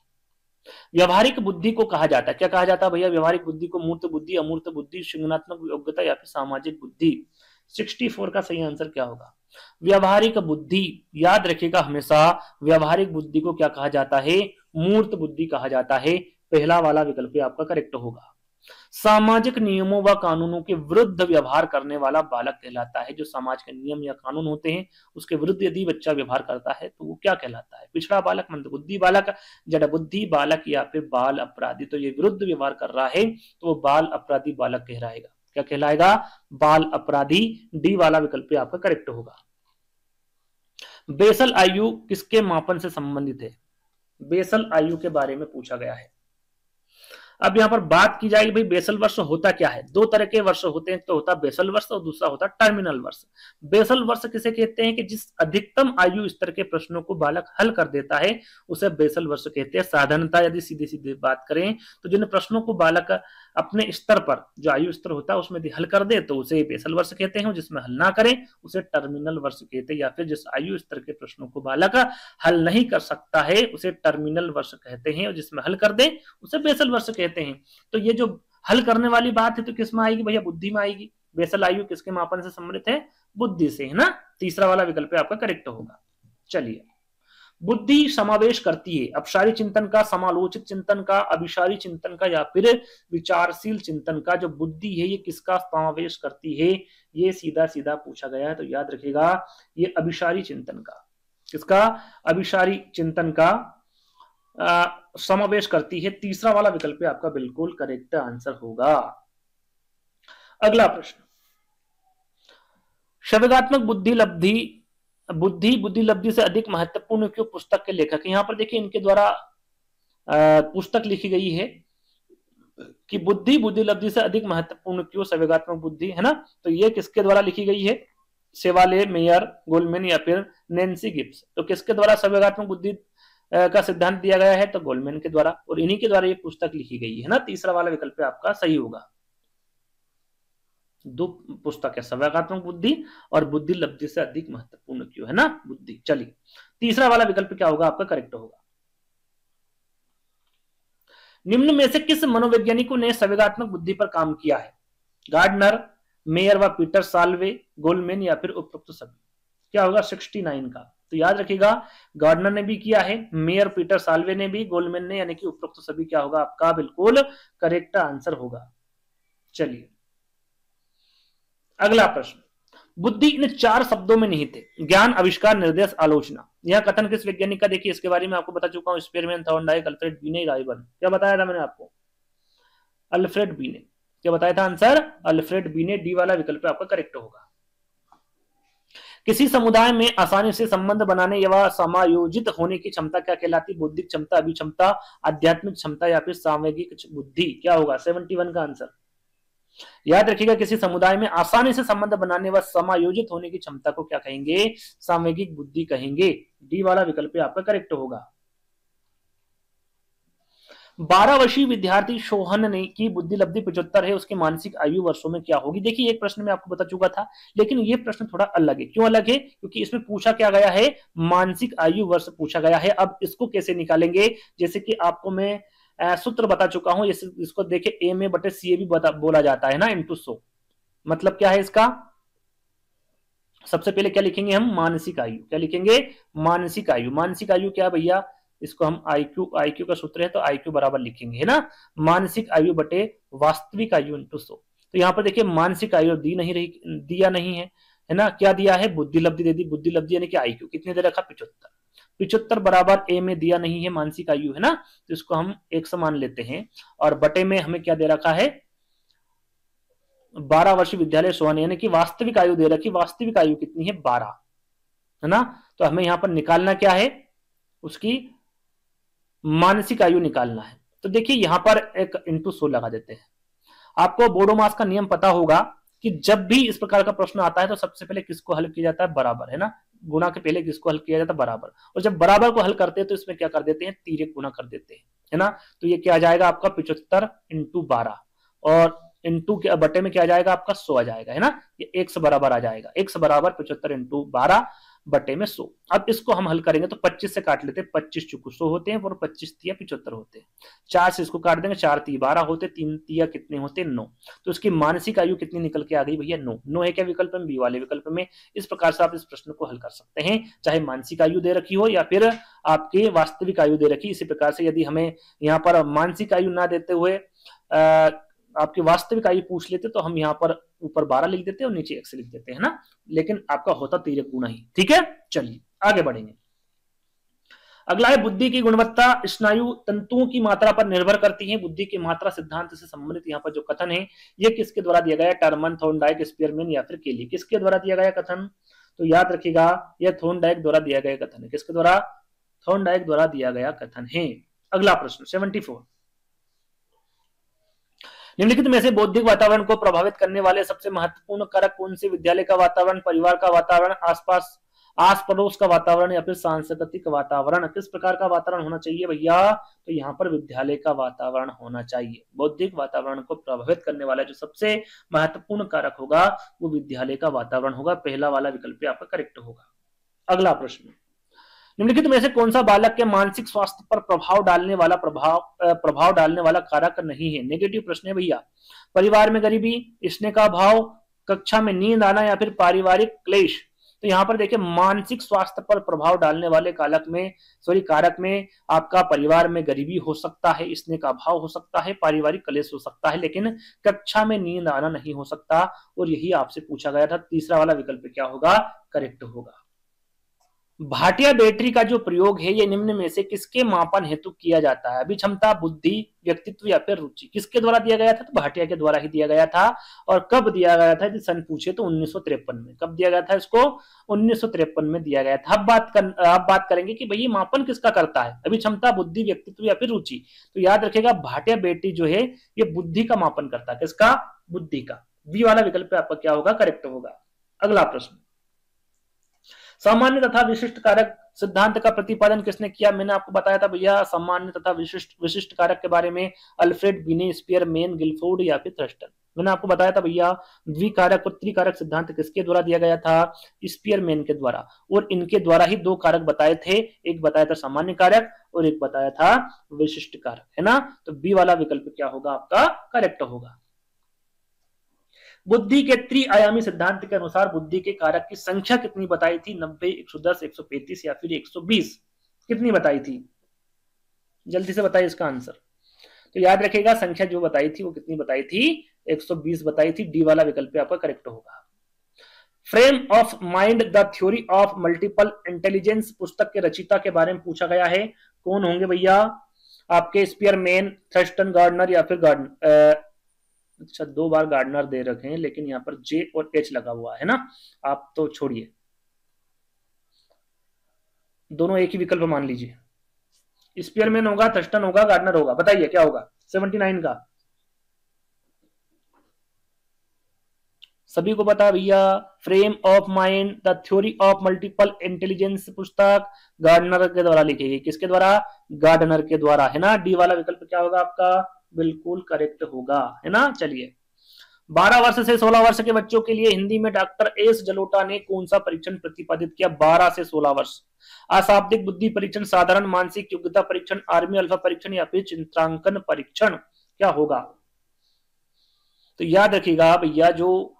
व्यवहारिक बुद्धि को कहा जाता है, क्या कहा जाता है भैया? व्यवहारिक बुद्धि को मूर्त बुद्धि, अमूर्त बुद्धि, संज्ञानात्मक योग्यता या फिर सामाजिक बुद्धि? 64 का सही आंसर क्या होगा? व्यवहारिक बुद्धि। याद रखिएगा हमेशा, व्यवहारिक बुद्धि को क्या कहा जाता है? मूर्त बुद्धि कहा जाता है। पहला वाला विकल्प आपका करेक्ट होगा। सामाजिक नियमों व कानूनों के विरुद्ध व्यवहार करने वाला बालक कहलाता है। जो समाज के नियम या कानून होते हैं उसके विरुद्ध यदि बच्चा व्यवहार करता है तो वो क्या कहलाता है? पिछड़ा बालक, मंदबुद्धि बालक, जड़बुद्धि बालक या फिर बाल अपराधी? तो ये विरुद्ध व्यवहार कर रहा है तो वो बाल अपराधी बालक कहलाएगा। क्या कहलाएगा? बाल अपराधी। डी वाला विकल्प आपका करेक्ट होगा। बेसल आयु किसके मापन से संबंधित है? बेसल आयु के बारे में पूछा गया है। अब यहां पर बात की जाएगी भाई बेसल वर्ष होता क्या है। दो तरह के वर्ष होते हैं, तो होता बेसल वर्ष और दूसरा होता टर्मिनल वर्ष। बेसल वर्ष किसे कहते हैं कि जिस अधिकतम आयु स्तर के प्रश्नों को बालक हल कर देता है उसे बेसल वर्ष कहते हैं। साधारणतः यदि सीधे सीधे बात करें तो जिन प्रश्नों को बालक अपने स्तर पर जो आयु स्तर होता है उसमें यदि हल कर दे तो उसे बेसल वर्ष कहते हैं, जिसमें हल ना करें उसे टर्मिनल वर्ष कहते हैं, या फिर जिस आयु स्तर के प्रश्नों को बालक हल नहीं कर सकता है उसे टर्मिनल वर्ष कहते हैं, और जिसमें हल कर दे उसे बेसल वर्ष कहते हैं। तो ये जो हल करने वाली बात है तो किस में आएगी भैया, बुद्धि में आएगी। बेसल आयु किसके मापन से संबंधित है, बुद्धि से, है ना। तीसरा वाला विकल्प आपका करेक्ट होगा। चलिए, बुद्धि समावेश करती है अपसारी चिंतन का, समालोचित चिंतन का, अभिसारी चिंतन का, या फिर विचारशील चिंतन का। जो बुद्धि है ये किसका समावेश करती है, ये सीधा सीधा पूछा गया है, तो याद रखिएगा ये अभिसारी चिंतन का। किसका, अभिसारी चिंतन का समावेश करती है। तीसरा वाला विकल्प आपका बिल्कुल करेक्ट आंसर होगा। अगला प्रश्न, शब्दात्मक बुद्धि लब्धि से अधिक महत्वपूर्ण क्यों पुस्तक के लेखक। यहां पर देखिए इनके द्वारा पुस्तक लिखी गई है कि बुद्धि लब्धि से अधिक महत्वपूर्ण क्यों संवेगात्मक बुद्धि, है ना। तो ये किसके द्वारा लिखी गई है, सेवाले, मेयर, गोल्डमैन या फिर नैन्सी गिब्स। तो किसके द्वारा संवेगात्मक बुद्धि का सिद्धांत दिया गया है, तो गोल्डमैन के द्वारा, और इन्हीं के द्वारा ये पुस्तक लिखी गई है ना। तीसरा वाला विकल्प आपका सही होगा। दो पुस्तक है, संवेगात्मक बुद्धि और बुद्धि लब्धि से अधिक महत्वपूर्ण क्यों, है ना, बुद्धि। चलिए, तीसरा वाला विकल्प क्या होगा आपका करेक्ट होगा। निम्न में से किस मनोवैज्ञानिकों ने संवेगात्मक बुद्धि पर काम किया है, गार्डनर, मेयर व पीटर साल्वे, गोल्डमैन या फिर उपरोक्त सभी। क्या होगा 69 का। तो याद रखिएगा गार्डनर ने भी किया है, मेयर पीटर साल्वे ने भी, गोल्डमैन ने, यानी कि उपरोक्त सभी क्या होगा आपका बिल्कुल करेक्ट आंसर होगा। चलिए, अगला प्रश्न, बुद्धि इन चार शब्दों में निहित है, ज्ञान, आविष्कार, निर्देश, आलोचना। यह कथन किस वैज्ञानिक का, देखिए इसके बारे में आपको बता चुका हूं, स्पेयरमैन, थॉर्नडाइक, अल्फ्रेड बीने, रायबर्न। क्या बताया था मैंने आपको, अल्फ्रेड बीने। क्या बताया था आंसर, अल्फ्रेड बीने। डी वाला विकल्प आपका करेक्ट होगा। किसी समुदाय में आसानी से संबंध बनाने या समायोजित होने की क्षमता क्या कहलाती, बौद्धिक क्षमता, अभिक्षमता, आध्यात्मिक क्षमता या फिर सामूहिक बुद्धि। क्या होगा 71 का आंसर। याद रखिएगा किसी समुदाय में आसानी से संबंध बनाने व समायोजित होने की क्षमता को क्या कहेंगे, सामूहिक बुद्धि कहेंगे। डी वाला विकल्प आपका करेक्ट होगा। 12 वर्षीय विद्यार्थी शोहन ने की बुद्धि लब्धि 75 है, उसकी मानसिक आयु वर्षों में क्या होगी। देखिए एक प्रश्न में आपको बता चुका था, लेकिन ये प्रश्न थोड़ा अलग है। क्यों अलग है, क्योंकि इसमें पूछा क्या गया है, मानसिक आयु वर्ष पूछा गया है। अब इसको कैसे निकालेंगे, जैसे कि आपको मैं सूत्र बता चुका हूं, इसको देखे ए में बटे सी भी बोला जाता है ना, इंटू 100। मतलब क्या है इसका, सबसे पहले क्या लिखेंगे हम, मानसिक आयु। क्या लिखेंगे, मानसिक आयु। मानसिक आयु क्या भैया, इसको हम आईक्यू का सूत्र है तो आईक्यू बराबर लिखेंगे, है ना, मानसिक आयु बटे वास्तविक आयु इंटू 100। तो यहाँ पर देखिए मानसिक आयु दिया नहीं है ना। क्या दिया है, बुद्धि लब्धि दे दी। बुद्धि लब्धि यानी कि आईक्यू कितने दे रखा, 75। 75 बराबर ए में दिया नहीं है मानसिक आयु, है ना, तो इसको हम 100 मान लेते हैं। और बटे में हमें क्या दे रखा है, 12 वर्षीय विद्यालय शोहन, यानी कि वास्तविक आयु दे रखी। वास्तविक आयु कितनी है, 12, है ना। तो हमें यहां पर निकालना क्या है, उसकी मानसिक आयु निकालना है। तो देखिए यहां पर एक इंटू 100 लगा देते हैं। आपको बोडोमास का नियम पता होगा कि जब भी इस प्रकार का प्रश्न आता है तो सबसे पहले किसको हल किया जाता है, बराबर, है ना। गुणा के पहले किसको हल किया जाता है, बराबर। और जब बराबर को हल करते हैं तो इसमें क्या कर देते हैं, तिर्यक गुणा कर देते हैं, है ना। तो ये क्या आ जाएगा आपका 75 इंटू 12, और इंटू के बटे में क्या आ जाएगा आपका 100 आ जाएगा, है ना। ये 100 बराबर आ जाएगा, 100 बराबर 75 इंटू 12 बटे में 100। अब इसको हम हल करेंगे तो 25 से काट लेते हैं, 25 चुकू 100 होते हैं और 25 तिया 75 होते हैं। 4 से इसको काट देंगे, 4 ती 12 होते, 3 तिया कितने होते, 9। तो इसकी मानसिक आयु कितनी निकल के आ गई भैया, 9। 9 है क्या विकल्प में, बी वाले विकल्प में। इस प्रकार से आप इस प्रश्न को हल कर सकते हैं, चाहे मानसिक आयु दे रखी हो या फिर आपके वास्तविक आयु दे रखी। इसी प्रकार से यदि हमें यहाँ पर मानसिक आयु ना देते हुए आपकी वास्तविक आयु पूछ लेते तो हम यहाँ पर ऊपर 12 लिख देते और नीचे 1 लिख देते हैं ना, लेकिन आपका होता तिर्यक गुणा ही। ठीक है, चलिए आगे बढ़ेंगे। अगला है बुद्धि की गुणवत्ता स्नायु तंतुओं की मात्रा पर निर्भर करती है। बुद्धि की मात्रा सिद्धांत से संबंधित यहाँ पर जो कथन है ये किसके द्वारा दिया गया, टर्मन, थॉर्नडाइक, स्पीयरमैन या फिर केली। किसके द्वारा दिया गया कथन, तो याद रखिएगा यह थॉर्नडाइक द्वारा दिया गया कथन है। किसके द्वारा, थॉर्नडाइक द्वारा दिया गया कथन है। अगला प्रश्न 74, निम्नलिखित में से बौद्धिक वातावरण को प्रभावित करने वाले सबसे महत्वपूर्ण कारक कौन से? विद्यालय का वातावरण, परिवार का वातावरण, आसपास आस पड़ोस का वातावरण या फिर सांस्कृतिक वातावरण। किस प्रकार का वातावरण होना चाहिए भैया? तो यहाँ पर विद्यालय का वातावरण होना चाहिए। बौद्धिक वातावरण को प्रभावित करने वाला जो सबसे महत्वपूर्ण कारक होगा वो विद्यालय का वातावरण होगा। पहला वाला विकल्प आपका करेक्ट होगा। अगला प्रश्न, निम्नलिखित में से कौन सा बालक के मानसिक स्वास्थ्य पर प्रभाव डालने वाला कारक नहीं है? नेगेटिव प्रश्न है भैया। परिवार में गरीबी, स्नेह का भाव, कक्षा में नींद आना या फिर पारिवारिक क्लेश। तो यहाँ पर देखिए मानसिक स्वास्थ्य पर प्रभाव डालने वाले कारक में आपका परिवार में गरीबी हो सकता है, स्नेह का भाव हो सकता है, पारिवारिक क्लेश हो सकता है, लेकिन कक्षा में नींद आना नहीं हो सकता। और यही आपसे पूछा गया था। तीसरा वाला विकल्प क्या होगा? करेक्ट होगा। भाटिया बैटरी का जो प्रयोग है ये निम्न में से किसके मापन हेतु किया जाता है? अभिक्षमता, बुद्धि, व्यक्तित्व या फिर रुचि। किसके द्वारा दिया गया था? तो भाटिया के द्वारा ही दिया गया था। और कब दिया गया था? यदि सन पूछे तो 1953 में। कब दिया गया था इसको? 1953 में दिया गया था। अब बात करेंगे कि भाई मापन किसका करता है? अभिक्षमता, बुद्धि, व्यक्तित्व या फिर रुचि। तो याद रखेगा भाटिया बैटरी जो है ये बुद्धि का मापन करता है। किसका? बुद्धि का। बी वाला विकल्प आपका क्या होगा? करेक्ट होगा। अगला प्रश्न, सामान्य तथा विशिष्ट कारक सिद्धांत का प्रतिपादन किसने किया? मैंने आपको बताया था भैया सामान्य तथा विशिष्ट कारक के बारे में अल्फ्रेड बिने, स्पीयरमैन, गिलफोर्ड या फिर थ्रस्टन। मैंने आपको बताया था भैया द्विकारक और त्रिकारक सिद्धांत किसके द्वारा दिया गया था? स्पीयरमैन के द्वारा। और इनके द्वारा ही दो कारक बताए थे, एक बताया था सामान्य कारक और एक बताया था विशिष्ट कारक, है ना। तो बी वाला विकल्प क्या होगा? आपका करेक्ट होगा। बुद्धि के त्रिआयामी सिद्धांत के अनुसार बुद्धि के कारक की संख्या कितनी बताई थी? 90, 110, 135 या फिर 120? कितनी बताई थी? जल्दी से बताइए इसका आंसर। तो याद रखिएगा संख्या जो बताई थी वो कितनी बताई थी? 120 बताई थी। डी वाला विकल्प आपका करेक्ट होगा। Frame of mind the theory of multiple intelligence पुस्तक के रचयिता के बारे में पूछा गया है। कौन होंगे भैया? आपके स्पीयरमैन, थ्रस्टन, गार्डनर या फिर गार्डनर। अच्छा, दो बार गार्डनर दे रखे हैं लेकिन यहाँ पर जे और एच लगा हुआ है ना। आप तो छोड़िए, दोनों एक ही विकल्प मान लीजिए। स्पीयरमैन होगा, थर्स्टन होगा, गार्डनर होगा। बताइए क्या होगा 79 का? सभी को पता है भैया। Frame of mind the theory of multiple intelligence पुस्तक गार्डनर के द्वारा लिखी गई। किसके द्वारा? गार्डनर के द्वारा, है ना। डी वाला विकल्प क्या होगा आपका? बिल्कुल करेक्ट होगा, है ना। चलिए, 12 वर्ष से 16 वर्ष के बच्चों के लिए हिंदी में डॉक्टर एस जलोटा ने कौन सा परीक्षण प्रतिपादित किया? 12 से 16 वर्ष। अशाब्दिक बुद्धि परीक्षण, साधारण मानसिक योग्यता परीक्षण, आर्मी अल्फा परीक्षण या फिर चित्रांकन परीक्षण। क्या होगा? तो याद रखिएगा भैया जो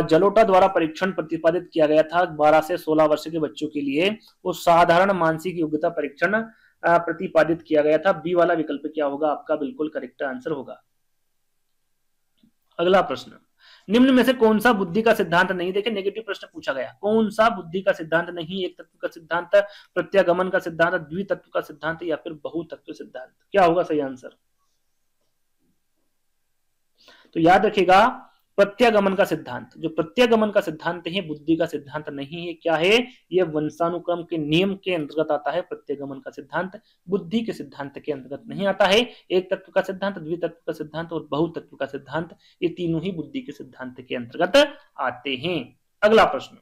जलोटा द्वारा परीक्षण प्रतिपादित किया गया था 12 से 16 वर्ष के बच्चों के लिए, वो साधारण मानसिक योग्यता परीक्षण प्रतिपादित किया गया था। बी वाला विकल्प क्या होगा आपका? बिल्कुल करेक्ट आंसर होगा। अगला प्रश्न, निम्न में से कौन सा बुद्धि का सिद्धांत नहीं? देखिए नेगेटिव प्रश्न पूछा गया। कौन सा बुद्धि का सिद्धांत नहीं? एक तत्व का सिद्धांत, प्रत्यागमन का सिद्धांत, द्वितत्व का सिद्धांत या फिर बहुतत्व सिद्धांत। क्या होगा सही आंसर? तो याद रखिएगा प्रत्यागमन का सिद्धांत। जो प्रत्यागमन का सिद्धांत है बुद्धि का सिद्धांत नहीं है। क्या है? ये वंशानुक्रम के नियम के अंतर्गत आता है। प्रत्यागमन का सिद्धांत बुद्धि के सिद्धांत के अंतर्गत नहीं आता है। एक तत्व का सिद्धांत, द्वितत्व का सिद्धांत और बहुतत्व का सिद्धांत, ये तीनों ही बुद्धि के सिद्धांत के अंतर्गत आते हैं। अगला प्रश्न,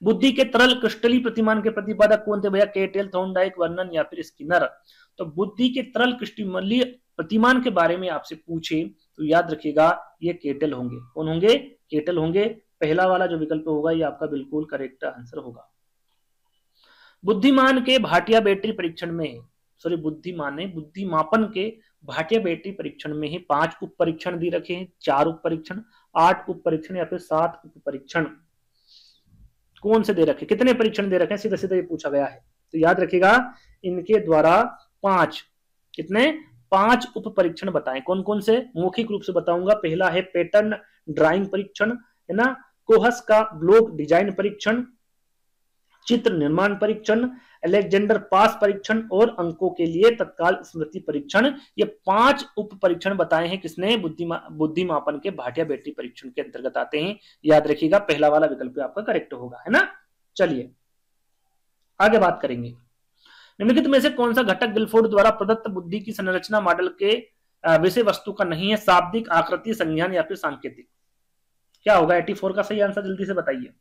बुद्धि के तरल क्रिस्टलीय प्रतिमान के प्रतिपादक कौन थे भैया? केटेल, थॉर्नडाइक, वर्नन या फिर स्किनर। तो बुद्धि के तरल क्रिस्टलीय प्रतिमान के बारे में आपसे पूछे तो याद रखिएगा ये केटेल होंगे। कौन होंगे? केटेल होंगे। पहला वाला जो विकल्प होगा ये आपका बिल्कुल करेक्ट आंसर होगा। बुद्धिमान के भाटिया बैटरी परीक्षण में, सॉरी बुद्धिमापन के भाटिया बैटरी परीक्षण में ही 5 उप परीक्षण दे रखे हैं, 4 उप परीक्षण, 8 उप परीक्षण या फिर 7 उप परीक्षण। कौन से दे रखे? कितने परीक्षण दे रखे हैं? सीधा सीधा ये पूछा गया है। तो याद रखिएगा इनके द्वारा 5, कितने? 5 उप परीक्षण बताएं। कौन कौन से? मौखिक रूप से बताऊंगा। पहला है पैटर्न ड्राइंग परीक्षण, है ना। कोहस का ब्लॉक डिजाइन परीक्षण, चित्र निर्माण परीक्षण, अलेक्जेंडर पास परीक्षण और अंकों के लिए तत्काल स्मृति परीक्षण। ये 5 उप परीक्षण बताए हैं किसने? बुद्धिमापन के भाटिया बैटरी परीक्षण के अंतर्गत आते हैं। याद रखिएगा पहला वाला विकल्प आपका करेक्ट होगा, है ना। चलिए आगे बात करेंगे। निम्नलिखित में से कौन सा घटक गिलफोर्ड द्वारा प्रदत्त बुद्धि की संरचना मॉडल के विषय वस्तु का नहीं है? शाब्दिक, आकृति, संज्ञान या फिर सांकेतिक? क्या होगा 84 का सही आंसर, जल्दी से बताइए।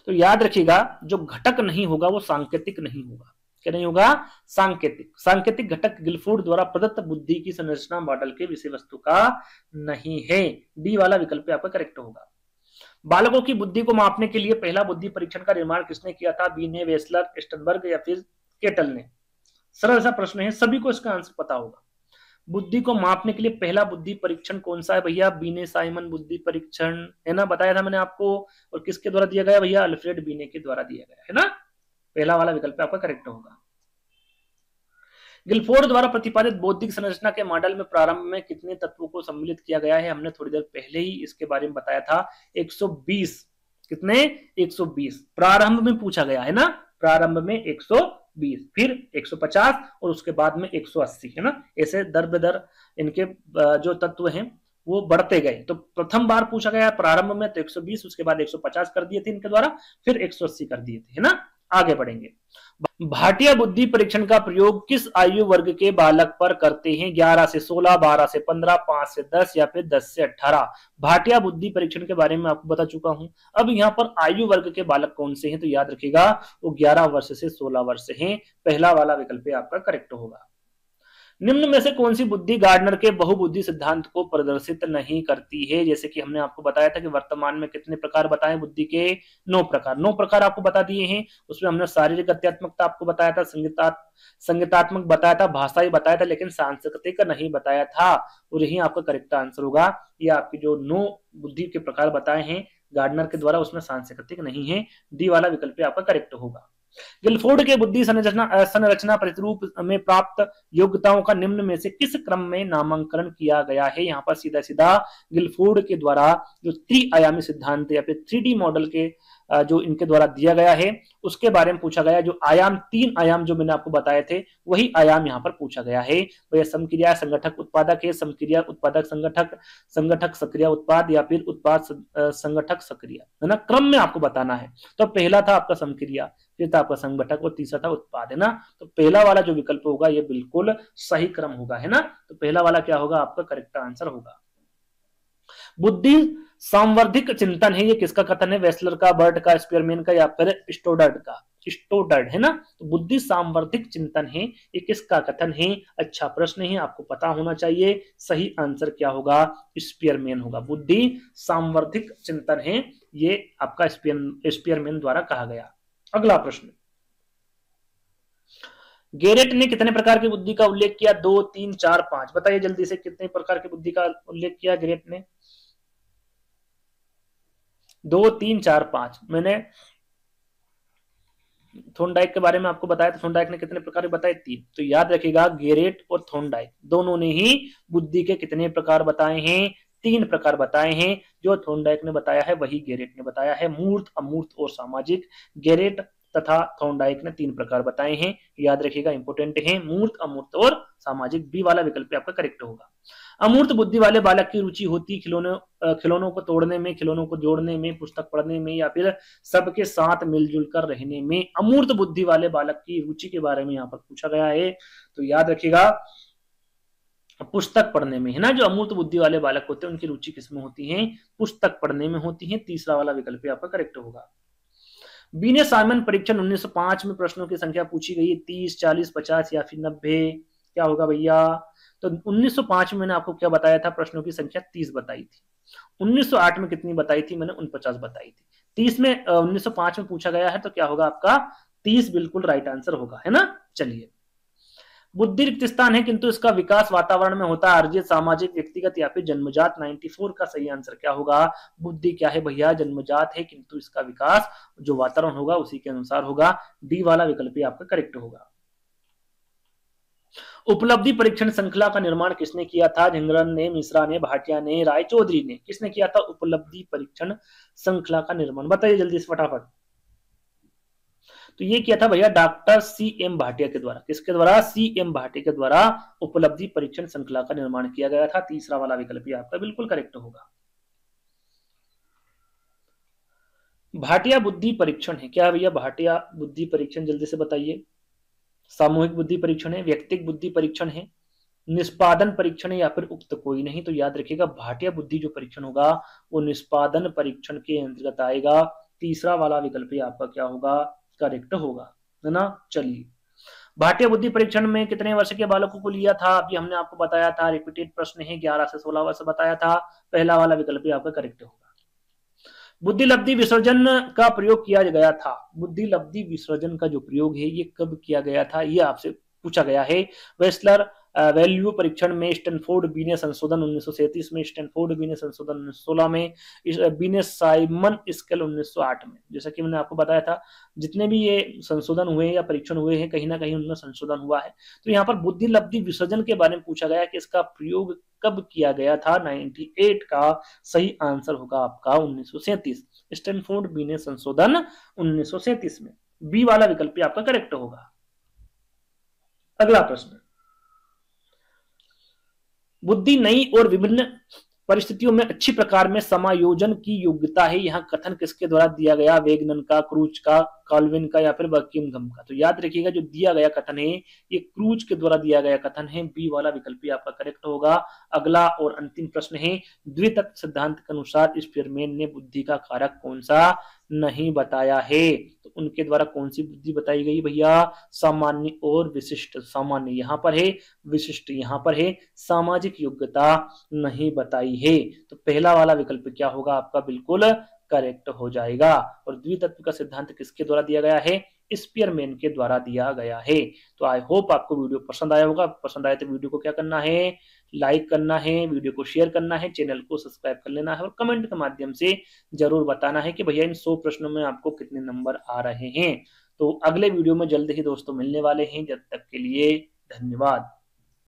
तो याद रखिएगा, जो घटक नहीं होगा वो सांकेतिक नहीं होगा। क्या नहीं होगा? सांकेतिक। सांकेतिक घटक गिलफोर्ड द्वारा प्रदत्त बुद्धि की संरचना मॉडल के विषय वस्तु का नहीं है। डी वाला विकल्प आपका करेक्ट होगा। बालकों की बुद्धि को मापने के लिए पहला बुद्धि परीक्षण का निर्माण किसने किया था? बी ने, वेस्लर, स्टनबर्ग या फिर केटल ने? सरल सा प्रश्न है, सभी को इसका आंसर पता होगा। बुद्धि को मापने के लिए पहला बुद्धि परीक्षण कौन सा है भैया? बीने साइमन बुद्धि परीक्षण, है ना, बताया था मैंने आपको। और किसके द्वारा दिया गया भैया? अल्फ्रेड बीने के द्वारा दिया गया है ना। पहला वाला विकल्प आपका करेक्ट होगा। गिलफोर्ड द्वारा प्रतिपादित बौद्धिक संरचना के मॉडल में प्रारंभ में कितने तत्वों को सम्मिलित किया गया है? हमने थोड़ी देर पहले ही इसके बारे में बताया था। 120। कितने? 120 प्रारंभ में पूछा गया है ना। प्रारंभ में 120, फिर 150 और उसके बाद में 180, है ना। ऐसे दर बेदर इनके जो तत्व हैं वो बढ़ते गए। तो प्रथम बार पूछा गया प्रारंभ में तो 120, उसके बाद 150 कर दिए थे इनके द्वारा, फिर 180 कर दिए थे, है ना। आगे बढ़ेंगे। भाटिया बुद्धि परीक्षण का प्रयोग किस आयु वर्ग के बालक पर करते हैं? 11 से 16, 12 से 15, 5 से 10 या फिर 10 से 18? भाटिया बुद्धि परीक्षण के बारे में आपको बता चुका हूं। अब यहाँ पर आयु वर्ग के बालक कौन से हैं? तो याद रखिएगा वो 11 वर्ष से 16 वर्ष हैं। पहला वाला विकल्प आपका करेक्ट होगा। निम्न में से कौन सी बुद्धि गार्डनर के बहुबुद्धि सिद्धांत को प्रदर्शित नहीं करती है? जैसे कि हमने आपको बताया था कि वर्तमान में कितने प्रकार बताए बुद्धि के? 9 प्रकार। 9 प्रकार आपको बता दिए हैं। उसमें हमने शारीरिक गत्यात्मकता आपको बताया था, संगीतात्मक बताया था, भाषाई बताया था, लेकिन सांस्कृतिक नहीं बताया था। और यही आपका करेक्ट आंसर होगा। ये आपकी जो 9 बुद्धि के प्रकार बताए हैं गार्डनर के द्वारा, उसमें सांस्कृतिक नहीं है। डी वाला विकल्प आपका करेक्ट होगा। गिलफोर्ड के बुद्धि संरचना प्रतिरूप में प्राप्त योग्यताओं का निम्न में से किस क्रम में नामांकन किया गया है? यहाँ पर सीधा सीधा गिलफोर्ड के द्वारा जो त्रिआयामी सिद्धांत या फिर 3D मॉडल के जो इनके द्वारा दिया गया है उसके बारे में पूछा गया। जो आयाम, 3 आयाम जो मैंने आपको बताए थे वही आयाम यहाँ पर पूछा गया है। वह समक्रिया संगठक उत्पादक है, समक्रिया उत्पादक संगठक, संगठक सक्रिय उत्पाद या फिर उत्पाद संगठक सक्रिय, है ना। क्रम में आपको बताना है। तो पहला था आपका समक्रिया, फिर था आपका संगठक और तीसरा था उत्पाद, है ना। तो पहला वाला जो विकल्प होगा ये बिल्कुल सही क्रम होगा, है ना। तो पहला वाला क्या होगा? आपका करेक्ट आंसर होगा। बुद्धि सांवर्धिक चिंतन है, ये किसका कथन है? वेस्लर का, बर्ट का, स्पीयरमैन का या फिर स्टोडर्ड का? स्टोडर्ड, है ना। तो बुद्धि सांवर्धिक चिंतन है, ये किसका कथन है? अच्छा प्रश्न है, आपको पता होना चाहिए। सही आंसर क्या होगा? स्पीयरमैन होगा। बुद्धि सांवर्धिक चिंतन है, ये आपका स्पीयरमैन द्वारा कहा गया। अगला प्रश्न, गेरेट ने कितने प्रकार की बुद्धि का उल्लेख किया? 2, 3, 4, 5? बताइए जल्दी से, कितने प्रकार की बुद्धि का उल्लेख किया गेरेट ने? 2, 3, 4, 5? मैंने थोर्नडाइक के बारे में आपको बताया था, थोर्नडाइक ने कितने प्रकार बताए? 3। तो याद रखिएगा गेरेट और थोर्नडाइक दोनों ने ही बुद्धि के कितने प्रकार बताए हैं? 3 प्रकार बताए हैं। जो थोर्नडाइक ने बताया है वही गेरेट ने बताया है, मूर्त, अमूर्त और सामाजिक। गेरेट तथा थोर्नडाइक ने 3 प्रकार बताए हैं। याद रखिएगा, इंपोर्टेंट है, मूर्त, अमूर्त और सामाजिक। बी वाला विकल्प आपका करेक्ट होगा। अमूर्त बुद्धि वाले बालक की रुचि होती खिलौनों को तोड़ने में, खिलौनों को जोड़ने में, पुस्तक पढ़ने में या फिर सबके साथ मिलजुल कर रहने में। अमूर्त बुद्धि वाले बालक की रुचि के बारे में यहाँ पर पूछा गया है। तो याद रखिएगा पुस्तक पढ़ने में, है ना। जो अमूर्त बुद्धि वाले बालक होते हैं उनकी रुचि किसमें होती है? पुस्तक पढ़ने में होती है। तीसरा वाला विकल्प आपका करेक्ट होगा। बीने साइमन परीक्षण 1905 में प्रश्नों की संख्या पूछी गई है 30, 40, 50 या फिर 90? क्या होगा भैया? तो 1905 में मैंने आपको क्या बताया था? प्रश्नों की संख्या 30 बताई थी। 1908 में कितनी बताई थी? मैंने 49 बताई थी। 30 में 1905 में पूछा गया है तो क्या होगा आपका? 30 बिल्कुल राइट आंसर होगा, है ना। चलिए, बुद्धि रिक्त स्थान है किंतु इसका विकास वातावरण में होता है, अर्जित, सामाजिक, व्यक्तिगत या फिर जन्मजात? 94 का सही आंसर क्या होगा? बुद्धि क्या है भैया? जन्मजात है, किंतु इसका विकास जो वातावरण होगा उसी के अनुसार होगा। डी वाला विकल्प आपका करेक्ट होगा। उपलब्धि परीक्षण श्रृंखला का निर्माण किसने किया था? झिंगरन ने, मिश्रा ने, भाटिया ने, रायचौधरी ने? किसने किया था उपलब्धि परीक्षण श्रृंखला का निर्माण? बताइए जल्दी से फटाफट। तो ये किया था भैया डॉक्टर C.M. भाटिया के द्वारा। किसके द्वारा? C.M. भाटिया के द्वारा उपलब्धि परीक्षण श्रृंखला का निर्माण किया गया था। तीसरा वाला विकल्प आपका बिल्कुल करेक्ट होगा। भाटिया बुद्धि परीक्षण है क्या भैया? भाटिया बुद्धि परीक्षण जल्दी से बताइए। सामूहिक बुद्धि परीक्षण है, व्यक्तिगत बुद्धि परीक्षण है, निष्पादन परीक्षण है, या फिर उक्त कोई नहीं। तो याद रखिएगा भाटिया बुद्धि जो परीक्षण होगा वो निष्पादन परीक्षण के अंतर्गत आएगा। तीसरा वाला विकल्प ही आपका क्या होगा, करेक्ट होगा, है ना। चलिए, भाटिया बुद्धि परीक्षण में कितने वर्ष के बालकों को लिया था, अभी हमने आपको बताया था, रिपीटेड प्रश्न है, 11 से 16 वर्ष बताया था। पहला वाला विकल्प ही आपका करेक्ट होगा। बुद्धि लब्धि विसर्जन का प्रयोग किया गया था, बुद्धि लब्धि विसर्जन का जो प्रयोग है ये कब किया गया था, ये आपसे पूछा गया है। वेस्लर वैल्यू परीक्षण में, स्टैनफोर्ड बीने संशोधन 1937 में, स्टैनफोर्ड बीने संशोधन 1916 में, बीने साइमन स्केल 1908 में। जैसा कि मैंने आपको बताया था, जितने भी ये संशोधन हुए या परीक्षण हुए हैं कहीं ना कहीं उनमें संशोधन हुआ है। तो यहाँ पर बुद्धि लब्धि विसर्जन के बारे में पूछा गया कि इसका प्रयोग कब किया गया था। 98 का सही आंसर होगा आपका 1937, स्टैनफोर्ड बीने संशोधन 1937 में। बी वाला विकल्प आपका करेक्ट होगा। अगला प्रश्न, बुद्धि नई और विभिन्न परिस्थितियों में अच्छी प्रकार में समायोजन की योग्यता है, यहां कथन किसके द्वारा दिया गया, वेगनन का, क्रूज का, कॉल्विन का, या फिर बकिंघम का। तो याद रखिएगा जो दिया गया कथन है ये क्रूज के द्वारा दिया गया कथन है, बी वाला विकल्प आपका करेक्ट होगा। अगला और अंतिम प्रश्न है, द्वितत्व सिद्धांत के अनुसार स्पीयरमैन ने बुद्धि का कारक कौन सा नहीं बताया है। तो उनके द्वारा कौन सी बुद्धि बताई गई भैया, सामान्य और विशिष्ट। सामान्य यहाँ पर है, विशिष्ट यहाँ पर है, सामाजिक योग्यता नहीं बताई है। तो पहला वाला विकल्प क्या होगा आपका, बिल्कुल करेक्ट हो जाएगा। और द्वितत्व का सिद्धांत किसके द्वारा दिया गया है, स्पीयरमैन के द्वारा दिया गया है। तो आई होप आपको वीडियो पसंद आया होगा। पसंद आए तो वीडियो को क्या करना है, लाइक करना है, वीडियो को शेयर करना है, चैनल को सब्सक्राइब कर लेना है, और कमेंट के माध्यम से जरूर बताना है कि भैया इन 100 प्रश्नों में आपको कितने नंबर आ रहे हैं। तो अगले वीडियो में जल्द ही दोस्तों मिलने वाले हैं, जब तक के लिए धन्यवाद।